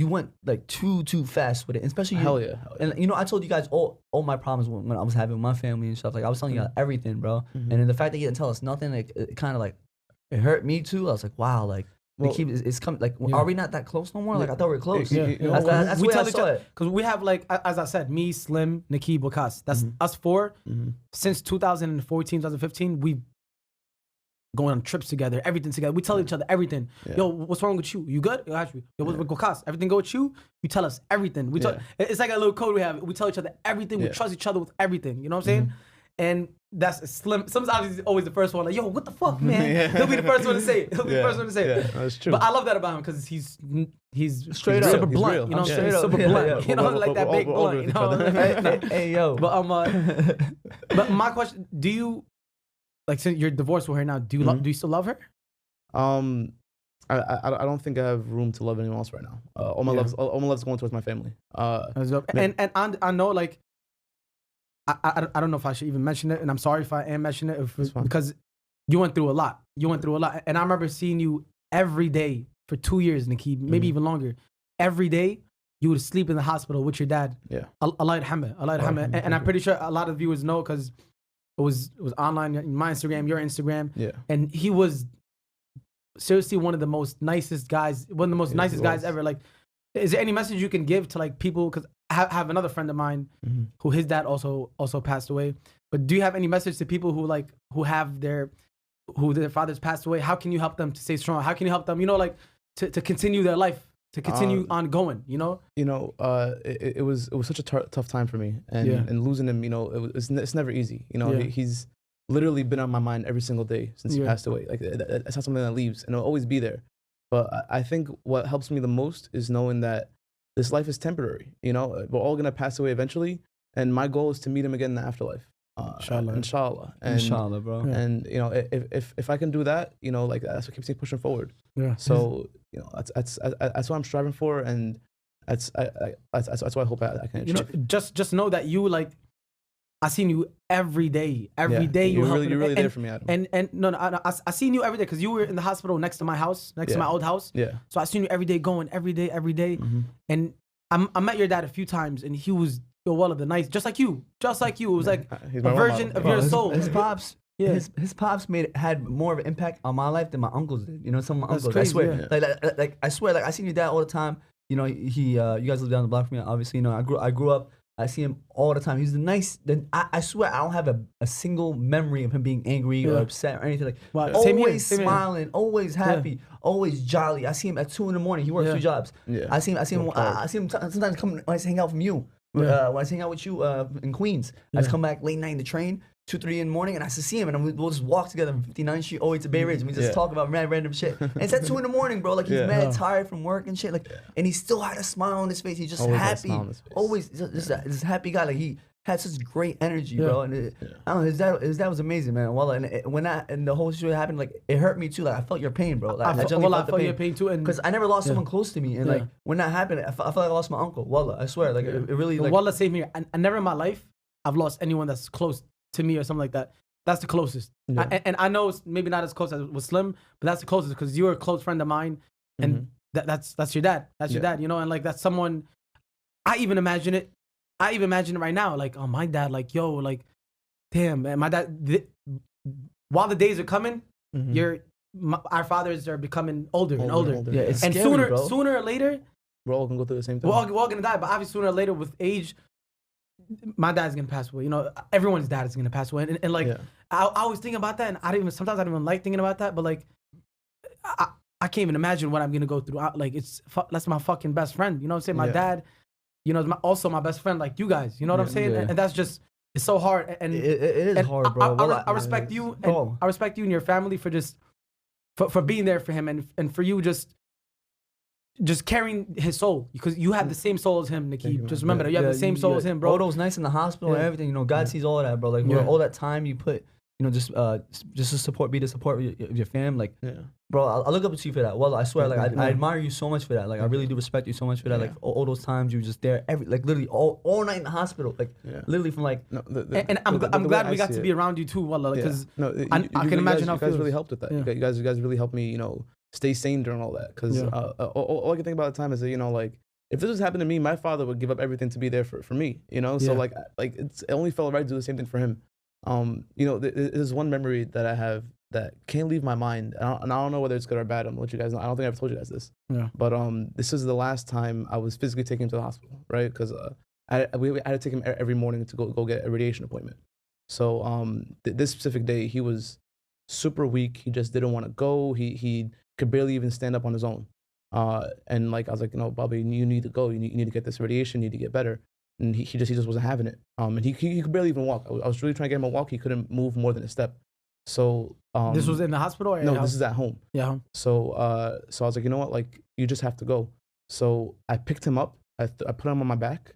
Speaker 1: went, like, too fast with it, and especially
Speaker 3: Hell yeah.
Speaker 1: And, I told you guys all my problems when I was having with my family and stuff, like, I was telling you everything, bro, and then the fact that you didn't tell us nothing, like, it kind of, like, it hurt me, too. I was like, wow, like, Nakib is coming. Like, are we not that close no more? Like, I thought we were close.
Speaker 2: Yeah.
Speaker 1: That's
Speaker 2: we
Speaker 1: where I
Speaker 2: tell each
Speaker 1: saw
Speaker 2: other,
Speaker 1: it.
Speaker 2: because we have, like, as I said, me, Slim, Nakib, Wakas. That's us four. Since 2014, 2015, we've going on trips together, everything together. We tell each other everything. Yo, what's wrong with you? You good? Yo, what's with Wakas? Everything go with you? You tell us everything. We tell, it's like a little code we have. We tell each other everything. We trust each other with everything. You know what I'm saying? And that's Slim. Sometimes he's always the first one. Like, yo, what the fuck, man? He'll be the first one to say it. He'll be the first one to say it.
Speaker 3: That's true.
Speaker 2: But I love that about him because he's
Speaker 1: straight up.
Speaker 2: super
Speaker 3: He's
Speaker 2: blunt.
Speaker 3: real.
Speaker 2: You know what I'm saying?
Speaker 1: Straight up.
Speaker 2: Super
Speaker 1: Yeah,
Speaker 2: blunt.
Speaker 1: yeah.
Speaker 2: You know, like that big blunt. You know?
Speaker 1: Hey, yo.
Speaker 2: But my question: do you, like, since you're divorced with her now, do you still love her?
Speaker 3: I don't think I have room to love anyone else right now. All my love's going towards my family.
Speaker 2: And I know, like, I don't know if I should even mention it, and I'm sorry if I am mentioning it, because you went through a lot. And I remember seeing you every day for 2 years, Nakib, maybe even longer. Every day, you would sleep in the hospital with your dad.
Speaker 3: Yeah.
Speaker 2: Allah yarhamah. And I'm pretty sure a lot of viewers know because it was online, my Instagram, your Instagram.
Speaker 3: Yeah.
Speaker 2: And he was seriously one of the most nicest guys, ever. Like, is there any message you can give to, like, people? Because I have another friend of mine who his dad also passed away. But do you have any message to people who their fathers passed away? How can you help them to stay strong? How can you help them, like, to continue their life, to continue ongoing,
Speaker 3: it was such a tough time for me, and losing him, it's never easy. He's literally been on my mind every single day since he passed away. Like, that's not something that leaves, and it'll always be there. But I think what helps me the most is knowing that this life is temporary. We're all gonna pass away eventually, and my goal is to meet him again in the afterlife. Inshallah.
Speaker 1: Inshallah, bro.
Speaker 3: And if I can do that, like, that's what keeps me pushing forward. Yeah. So that's what I'm striving for, and that's what I hope I can achieve.
Speaker 2: Just know that you, like, I seen you every day. Every day you helping.
Speaker 3: You're really there for me, Adam.
Speaker 2: And no, I seen you every day because you were in the hospital next to my house, next to my old house.
Speaker 3: Yeah.
Speaker 2: So I seen you every day, going every day. And I met your dad a few times, and he was one of the nice, just like you. It was like a version of your soul.
Speaker 1: His pops. Yeah. His pops had more of an impact on my life than my uncles did. Some of my uncles.
Speaker 2: Crazy,
Speaker 1: I swear. Like I swear. Like, I seen your dad all the time. You guys live down the block from me. Obviously, I grew up. I see him all the time. He's the nice. I swear I don't have a single memory of him being angry or upset or anything. Like,
Speaker 2: wow.
Speaker 1: Always smiling, always happy, always jolly. I see him at 2 a.m. He works 2 jobs. Yeah. I see him sometimes come when I hang out from you. When I hang out with you in Queens, I just come back late night in the train, 2, 3 in the morning, and I see him, and we'll just walk together from 59th Street all the way to Bay Ridge, and we just talk about random shit. And it's at 2 a.m, bro. Like, he's mad tired from work and shit. Like, and he still had a smile on his face. He's just happy. Always just this happy guy. Like, he had such great energy, bro. And I don't know, his dad was amazing, man. Well, and the whole situation happened, like, it hurt me too. Like, I felt your pain, bro. Like, I felt
Speaker 2: your pain too,
Speaker 1: because I never lost someone close to me, and like, when that happened, I felt like I lost my uncle. Wallah, I swear, like, it really, like,
Speaker 2: Wallah, same here. I never in my life I've lost anyone that's close to me or something like that. That's the closest. And I know it's maybe not as close as with Slim, but that's the closest because you're a close friend of mine, and that's your dad. That's your dad, and like, that's someone. I even imagine it right now. Like, oh, my dad, like, yo, like, damn, man, my dad. While the days are coming, our fathers are becoming older and older.
Speaker 1: Yeah, it's
Speaker 2: and
Speaker 1: scary,
Speaker 2: sooner or later,
Speaker 3: we're all gonna go through the same thing.
Speaker 2: We're all gonna die, but obviously sooner or later with age, my dad's gonna pass away. Everyone's dad is gonna pass away, and like, I always think about that, and sometimes I don't even like thinking about that, but like, I can't even imagine what I'm gonna go through. Like, that's my fucking best friend. You know what I'm saying? My dad, is also my best friend, like you guys. You know what I'm saying? And that's just, it's so hard. And
Speaker 1: it is hard, bro.
Speaker 2: I respect you, and I respect you and your family for just for being there for him, and for you just carrying his soul, because you have the same soul as him, Nakib. Just remember that you have the same soul as him, bro.
Speaker 1: All those nights in the hospital and everything, God sees all that, bro. Like, all that time you put, just to be the support of your fam. Like, bro, I look up to you for that. Well, I swear, like, I admire you so much for that. Like, I really do respect you so much for that. Like, all those times you were just there, literally all night in the hospital. Like, literally from like.
Speaker 2: And I'm glad we got to be around you too, Wallah, because I can imagine how
Speaker 3: you guys really helped with that. You guys really helped me, stay sane during all that, because all I can think about at the time is that, like, if this was happening to me, my father would give up everything to be there for me, so like it only felt right to do the same thing for him. There's one memory that I have that can't leave my mind. And I don't know whether it's good or bad. I'm gonna let you guys know. I don't think I've told you guys this.
Speaker 2: Yeah.
Speaker 3: But this is the last time I was physically taken him to the hospital, right? Because we had to take him every morning to go get a radiation appointment. So this specific day, he was super weak. He just didn't want to go. He could barely even stand up on his own. And like I was like, no, Bobby, you need to go. You need to get this radiation. You need to get better. And he just wasn't having it. And he could barely even walk. I was really trying to get him to walk. He couldn't move more than a step. So
Speaker 2: this was in the hospital? Or
Speaker 3: no, this is at home.
Speaker 2: Yeah.
Speaker 3: So I was like, you know what? Like, you just have to go. So I picked him up. I put him on my back.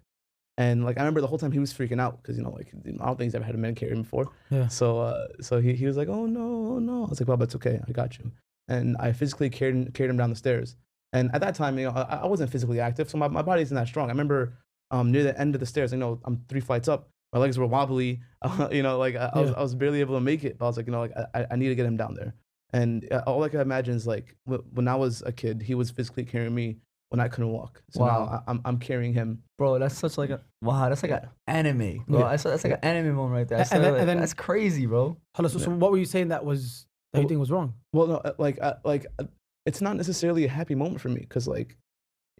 Speaker 3: And like I remember the whole time he was freaking out because I don't think he's ever had a man carry him before. Yeah. So he was like, oh no. I was like, Bob, it's okay, I got you. And I physically carried him down the stairs. And at that time, I wasn't physically active, so my body isn't that strong. I remember near the end of the stairs, I'm 3 flights up. My legs were wobbly. I was barely able to make it. But I was like, I need to get him down there. And all I can imagine is like when I was a kid, he was physically carrying me when I couldn't walk. So now I'm carrying him.
Speaker 1: Bro, that's such like that's like an anime, bro. That's like an anime moment right there. And then that's crazy, bro.
Speaker 2: Hold on, so what were you saying that you think was wrong?
Speaker 3: Well, no, it's not necessarily a happy moment for me because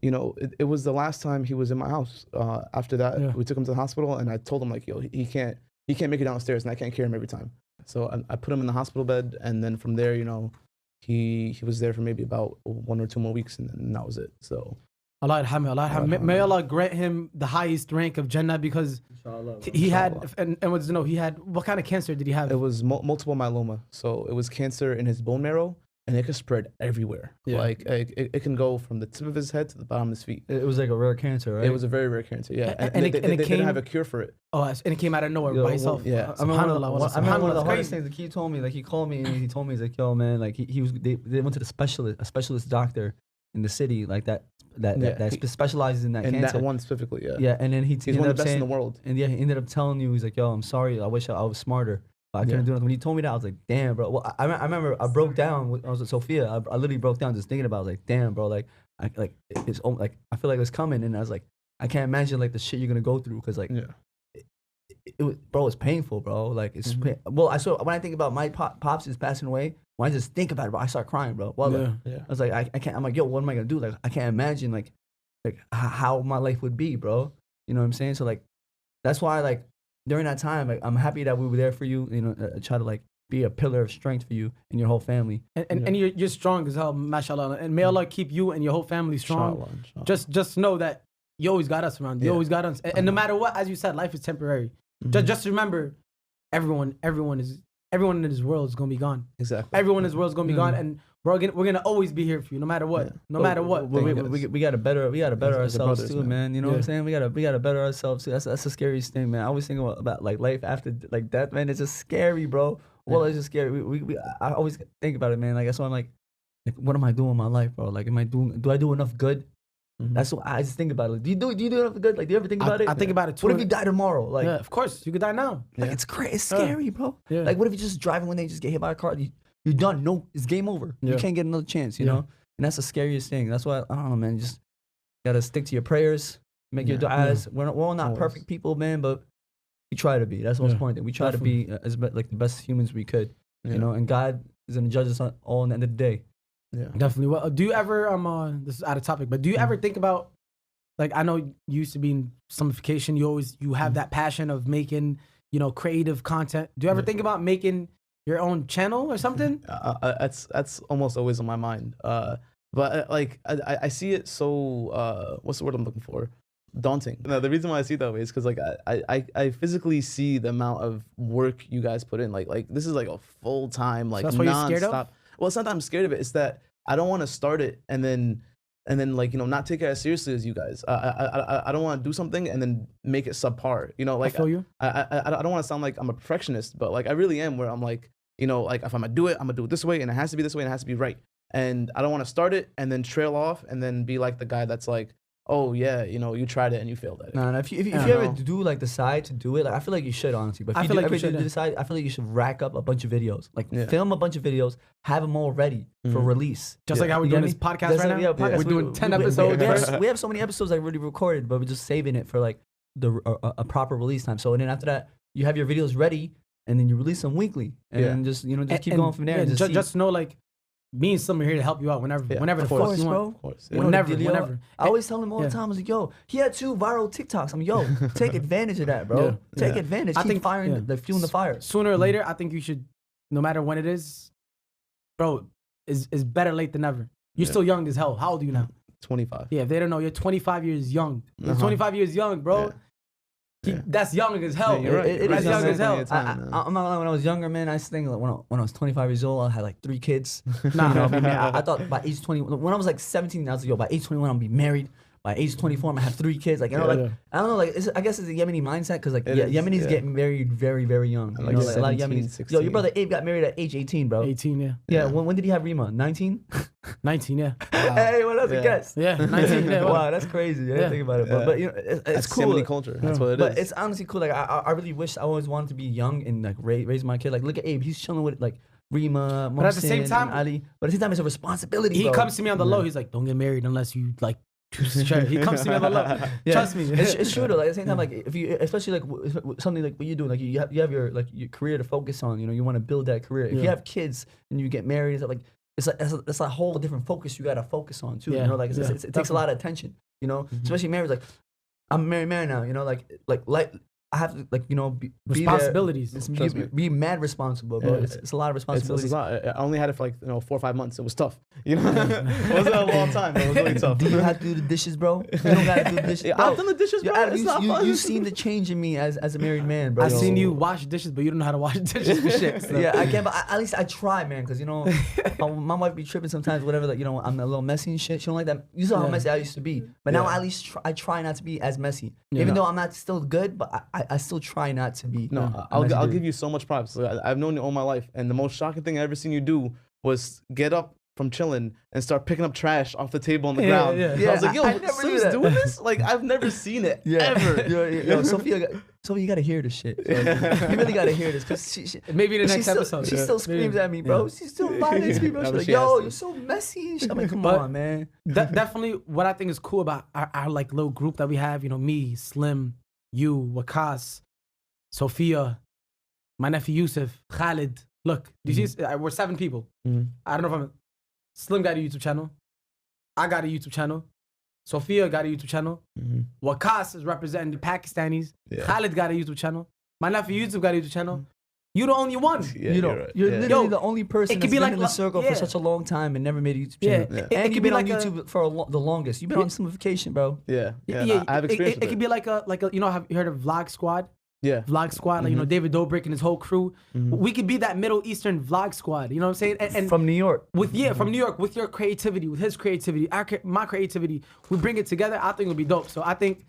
Speaker 3: it was the last time he was in my house. After that, we took him to the hospital, and I told him like, yo, he can't make it downstairs, and I can't carry him every time. So I put him in the hospital bed, and then from there, he was there for maybe about 1 or 2 more weeks, and then that was it. So
Speaker 2: Allah yarhamah. May Allah grant him the highest rank of Jannah because he had, and what's to know, he had, what kind of cancer did he have?
Speaker 3: It was multiple myeloma. So it was cancer in his bone marrow, and it could spread everywhere. Yeah. Like it can go from the tip of his head to the bottom of his feet.
Speaker 1: It was like a rare cancer, right?
Speaker 3: It was a very rare cancer, yeah. And they didn't have a cure for it.
Speaker 2: Oh, and it came out of nowhere by itself.
Speaker 3: Yeah.
Speaker 1: I remember one of the hardest things. He told me, like he called me and he told me, he's like, yo man, like they went to a specialist doctor in the city like that specializes in that cancer.
Speaker 3: And that one specifically, yeah.
Speaker 1: Yeah, and then he's
Speaker 3: one of the best in the world.
Speaker 1: And yeah, he ended up telling you, he's like, yo, I'm sorry, I wish I was smarter. But I couldn't do nothing. When he told me that, I was like, damn, bro. Well, I remember I broke down. I was with Sophia. I literally broke down just thinking about it. I was like, damn, bro. Like, I feel like it's coming. And I was like, I can't imagine like the shit you're gonna go through because like, it's painful, bro. Like it's when I think about my pops is passing away. When I just think about it, bro, I start crying, bro. Well, I was like, I can't. I'm like, yo, what am I gonna do? Like, I can't imagine like how my life would be, bro. You know what I'm saying? So like, that's why like. During that time, like I'm happy that we were there for you. Try to like be a pillar of strength for you and your whole family.
Speaker 2: And you're strong as hell, mashallah. And may Allah keep you and your whole family strong. Inshallah. Just know that you always got us around. You always got us. And no matter what, as you said, life is temporary. Just remember, everyone in this world is gonna be gone.
Speaker 3: Exactly.
Speaker 2: Everyone in this world is gonna be gone, and we're gonna always be here for you, no matter what. No matter what.
Speaker 1: We gotta better ourselves too, man. You know what I'm saying? We gotta better ourselves too. That's the scariest thing, man. I always think about like life after like death, man. It's just scary, bro. Well, it's just scary. I always think about it, man. Like that's why I'm like, what am I doing in my life, bro? Like, do I do enough good? That's what I just think about it. Like, do you do enough good? Like, do you ever think about it?
Speaker 2: I think about it too.
Speaker 1: What if you die tomorrow? Like,
Speaker 2: of course, you could die now.
Speaker 1: Like, it's crazy. It's scary, bro. Yeah. Like, what if you're just driving one day, you just get hit by a car? You're done. No, it's game over. You can't get another chance, you know? And that's the scariest thing. That's why, I don't know, man. You just gotta stick to your prayers, make your du'as. We're all not perfect people, man, but we try to be. That's the most important thing. We try to be like the best humans we could, you know? And God is gonna judge us all in the end of the day.
Speaker 2: Yeah, definitely. Well, do you ever, this is out of topic, but do you ever think about, like, I know you used to be in summification. You have that passion of making, creative content. Do you ever think about making your own channel or something?
Speaker 3: That's almost always on my mind. But like I see it so what's the word I'm looking for? Daunting. No, the reason why I see it that way is because like I physically see the amount of work you guys put in. Like this is like a full time like
Speaker 2: so that's what you're scared of?
Speaker 3: Well, it's not that I'm scared of it. It's that I don't want to start it and then like not take it as seriously as you guys. I don't want to do something and then make it subpar. Like
Speaker 2: I feel you.
Speaker 3: I don't want to sound like I'm a perfectionist, but like I really am. Where I'm like like if I'm gonna do it, I'm gonna do it this way, and it has to be this way, and it has to be right. And I don't want to start it and then trail off and then be like the guy that's like, oh yeah, you tried it and you failed at it.
Speaker 1: Nah, if you ever do like decide to do it, like, I feel like you should honestly. But if you decide, I feel like you should rack up a bunch of videos, like film a bunch of videos, have them all ready for release.
Speaker 2: Just like how we're doing this podcast right now. Yeah, we're doing 10 episodes.
Speaker 1: We have so many episodes already recorded, but we're just saving it for like a proper release time. So and then after that, you have your videos ready. and then you release them weekly, and then just keep going from there.
Speaker 2: Yeah,
Speaker 1: and
Speaker 2: just know like. Me and Slim are here to help you out whenever the fuck you want.
Speaker 3: Of course.
Speaker 2: Whenever.
Speaker 1: I always tell him all the time, I was like, yo, he had 2 viral TikToks. I'm like, yo, take advantage of that, bro. Take advantage. I think fueling the fire.
Speaker 2: Sooner or later, I think you should, no matter when it is, bro, is better late than never. You're still young as hell. How old are you now?
Speaker 3: 25.
Speaker 2: Yeah, if they don't know, you're 25 years young. You're 25 years young, bro. That's young as hell.
Speaker 3: Yeah, you're right.
Speaker 2: That's young as hell.
Speaker 1: I'm not like when I was younger, man. I used to think like when I was 25 years old, I had like 3 kids.
Speaker 2: Nah,
Speaker 1: I thought by age 20, when I was like 17, I was like, yo, by age 21, I'm gonna be married. By age 24, I'm gonna have 3 kids. Like, I don't know, like, I guess it's a Yemeni mindset because like Yemenis get married very, very young.
Speaker 3: Like
Speaker 1: a
Speaker 3: 17,
Speaker 1: lot of Yemenis.
Speaker 3: 16.
Speaker 1: Yo, your brother Abe got married at age 18, bro.
Speaker 2: 18, yeah.
Speaker 1: Yeah. When did he have Rima? 19?
Speaker 2: 19, yeah.
Speaker 1: Wow. Hey, what else a guess?
Speaker 2: Yeah, 19, yeah.
Speaker 1: Wow, that's crazy. I didn't think about it, but it's cool.
Speaker 3: Yemeni culture. That's what it is.
Speaker 1: But it's honestly cool. Like, I really wish I always wanted to be young and like raise my kid. Like, look at Abe. He's chilling with like Rima,
Speaker 2: but at the same time,
Speaker 1: Ali. But at the same time, it's a responsibility.
Speaker 2: He comes to me on the low. He's like, don't get married unless you like. He comes to me on the low. Trust me.
Speaker 1: It's true though. Like, at the same time, like if you, especially like something like what you do, like you have your like your career to focus on. You want to build that career. If you have kids and you get married, it's a whole different focus you gotta focus on too. Like it takes a lot of attention. Especially marriage. Like I'm a married man now. Like I have to be
Speaker 2: responsibilities.
Speaker 1: Be mad responsible, bro. It's a lot of responsibilities.
Speaker 3: I only had it for like 4 or 5 months. It was tough. It wasn't a long time. But it was really tough.
Speaker 1: Do you have to do the dishes, bro? You don't gotta do the dishes.
Speaker 3: Yeah, I've done the dishes, bro. It's not fun.
Speaker 1: You've seen the change in me as a married man, bro.
Speaker 2: I've seen you wash dishes, but you don't know how to wash dishes for shit. So.
Speaker 1: Yeah, I can, but at least I try, man, because my wife be tripping sometimes. Whatever, like I'm a little messy and shit. She don't like that. You saw how messy I used to be, but now at least I try not to be as messy. Even though I'm not still good, but I still try not to be.
Speaker 3: No, I'll give you so much props. I've known you all my life, and the most shocking thing I ever seen you do was get up from chilling and start picking up trash off the table on the ground. Yeah. I was like, yo, Slim's doing this? Like, I've never seen it ever.
Speaker 1: Yo, Sophia, you gotta hear this shit. You really gotta hear this, because she
Speaker 2: maybe the next episode.
Speaker 1: She still screams at me, bro. She still violates me, bro. She's like, yo, you're so messy. I'm like, come on, man.
Speaker 2: Definitely, what I think is cool about our like little group that we have, me, Slim, you, Wakas, Sophia, my nephew Yusuf, Khalid. Look, you see, we're 7 people. I don't know if Slim got a YouTube channel. I got a YouTube channel. Sophia got a YouTube channel. Wakas is representing the Pakistanis. Khalid got a YouTube channel. My nephew Yusuf got a YouTube channel. You're the only one.
Speaker 1: Yeah, you're literally the only person that's been in the circle for such a long time and never made a YouTube channel. And you've been on YouTube for the longest. You've been on Simplification, bro.
Speaker 3: Yeah. I have experience with
Speaker 2: it. It could be like a have you heard of Vlog Squad?
Speaker 3: Yeah.
Speaker 2: Vlog Squad, like, David Dobrik and his whole crew. We could be that Middle Eastern Vlog Squad, you know what I'm saying? And
Speaker 1: from New York.
Speaker 2: From New York, with your creativity, with his creativity, my creativity, we bring it together. I think it'll be dope. So I think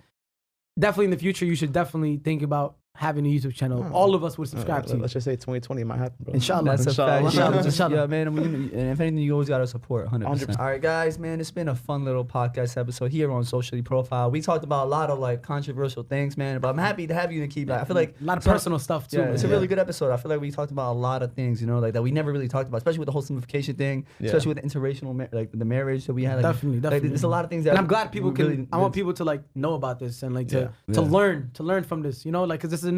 Speaker 2: definitely in the future, you should definitely think about having a YouTube channel. All of us would subscribe to you.
Speaker 3: Let's just say 2020 might happen, bro.
Speaker 2: Inshallah.
Speaker 1: That's a fact.
Speaker 2: Inshallah.
Speaker 1: Yeah, man. And if anything, you always got to support 100%. All right, guys, man. It's been a fun little podcast episode here on Socially Profile. We talked about a lot of like controversial things, man. But I'm happy to have you, Nakib. I feel like
Speaker 2: a lot of personal stuff too.
Speaker 1: Yeah, it's a really good episode. I feel like we talked about a lot of things, like that we never really talked about, especially with the whole simplification thing, especially with the interracial, like the marriage that we had. Like,
Speaker 2: definitely.
Speaker 1: Like, there's a lot of things that.
Speaker 2: And I'm glad people can. Really, I want people to like know about this and like to learn from this. Like because this is a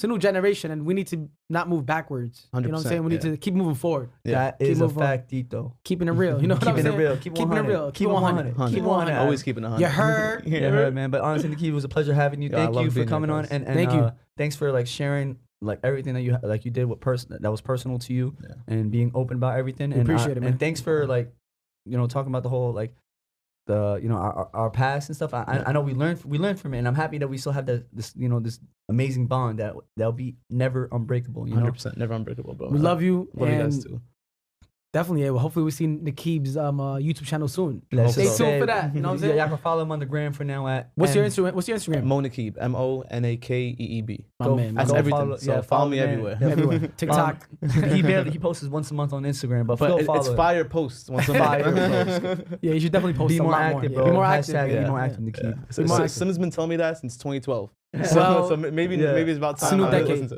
Speaker 2: new generation, and we need to not move backwards.
Speaker 3: 100%,
Speaker 2: you know what I'm saying? We need to keep moving forward.
Speaker 1: That is a factito.
Speaker 2: Keeping it real. You know what I'm saying?
Speaker 1: Keeping it real. Keep it 100.
Speaker 3: Keep 100. Always keeping it 100.
Speaker 2: You heard?
Speaker 1: You heard, man. But honestly, Nakib, it was a pleasure having you. Thank you for coming on, and
Speaker 2: thank you.
Speaker 1: Thanks for like sharing like everything that you did with that was personal to you, and being open about everything.
Speaker 2: We appreciate it, man.
Speaker 1: And thanks for like talking about the whole like the our past and stuff. I know we learned from it, and I'm happy that we still have this amazing bond that'll be never unbreakable.
Speaker 3: 100% never unbreakable, bro.
Speaker 2: We love you.
Speaker 3: Love you guys too.
Speaker 2: Definitely, yeah. Well, hopefully we see Nakib's YouTube channel soon.
Speaker 1: Stay
Speaker 2: tuned for that. You know what I'm saying?
Speaker 1: Y'all can follow him on the gram for now at.
Speaker 2: What's your Instagram?
Speaker 3: Nakeeb, Monakeeb.
Speaker 2: My man.
Speaker 3: That's everything. So follow me everywhere.
Speaker 2: Everywhere. TikTok.
Speaker 1: He posts once a month on Instagram, but
Speaker 3: it's fire posts once a month.
Speaker 2: Yeah, you should definitely post
Speaker 1: be
Speaker 2: a
Speaker 1: more
Speaker 2: more.
Speaker 1: Active, bro.
Speaker 2: Be more active.
Speaker 1: Be more active, Nakib.
Speaker 3: Yeah. Sim's been telling me that since 2012.
Speaker 2: Well,
Speaker 3: so maybe it's about time.
Speaker 2: It's a new decade.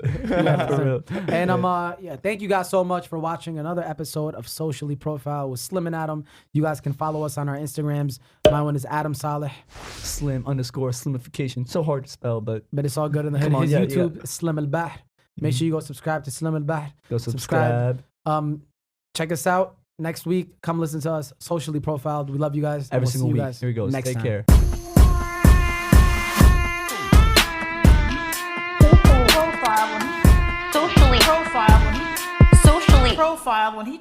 Speaker 1: For real.
Speaker 2: And thank you guys so much for watching another episode of Socially Profile with Slim and Adam. You guys can follow us on our Instagrams. My one is Adam Saleh.
Speaker 1: Slim _ Slimification. So hard to spell, but
Speaker 2: it's all good in the hood. His YouTube, Slim Albaher. Make sure you go subscribe to Slim Albaher.
Speaker 1: Go subscribe.
Speaker 2: Check us out next week. Come listen to us. Socially Profiled. We love you guys.
Speaker 1: Every
Speaker 2: We'll
Speaker 1: single
Speaker 2: see you
Speaker 1: week.
Speaker 2: guys
Speaker 1: Here we go.
Speaker 2: next
Speaker 1: Take
Speaker 2: time.
Speaker 1: care.
Speaker 4: Socially profile when he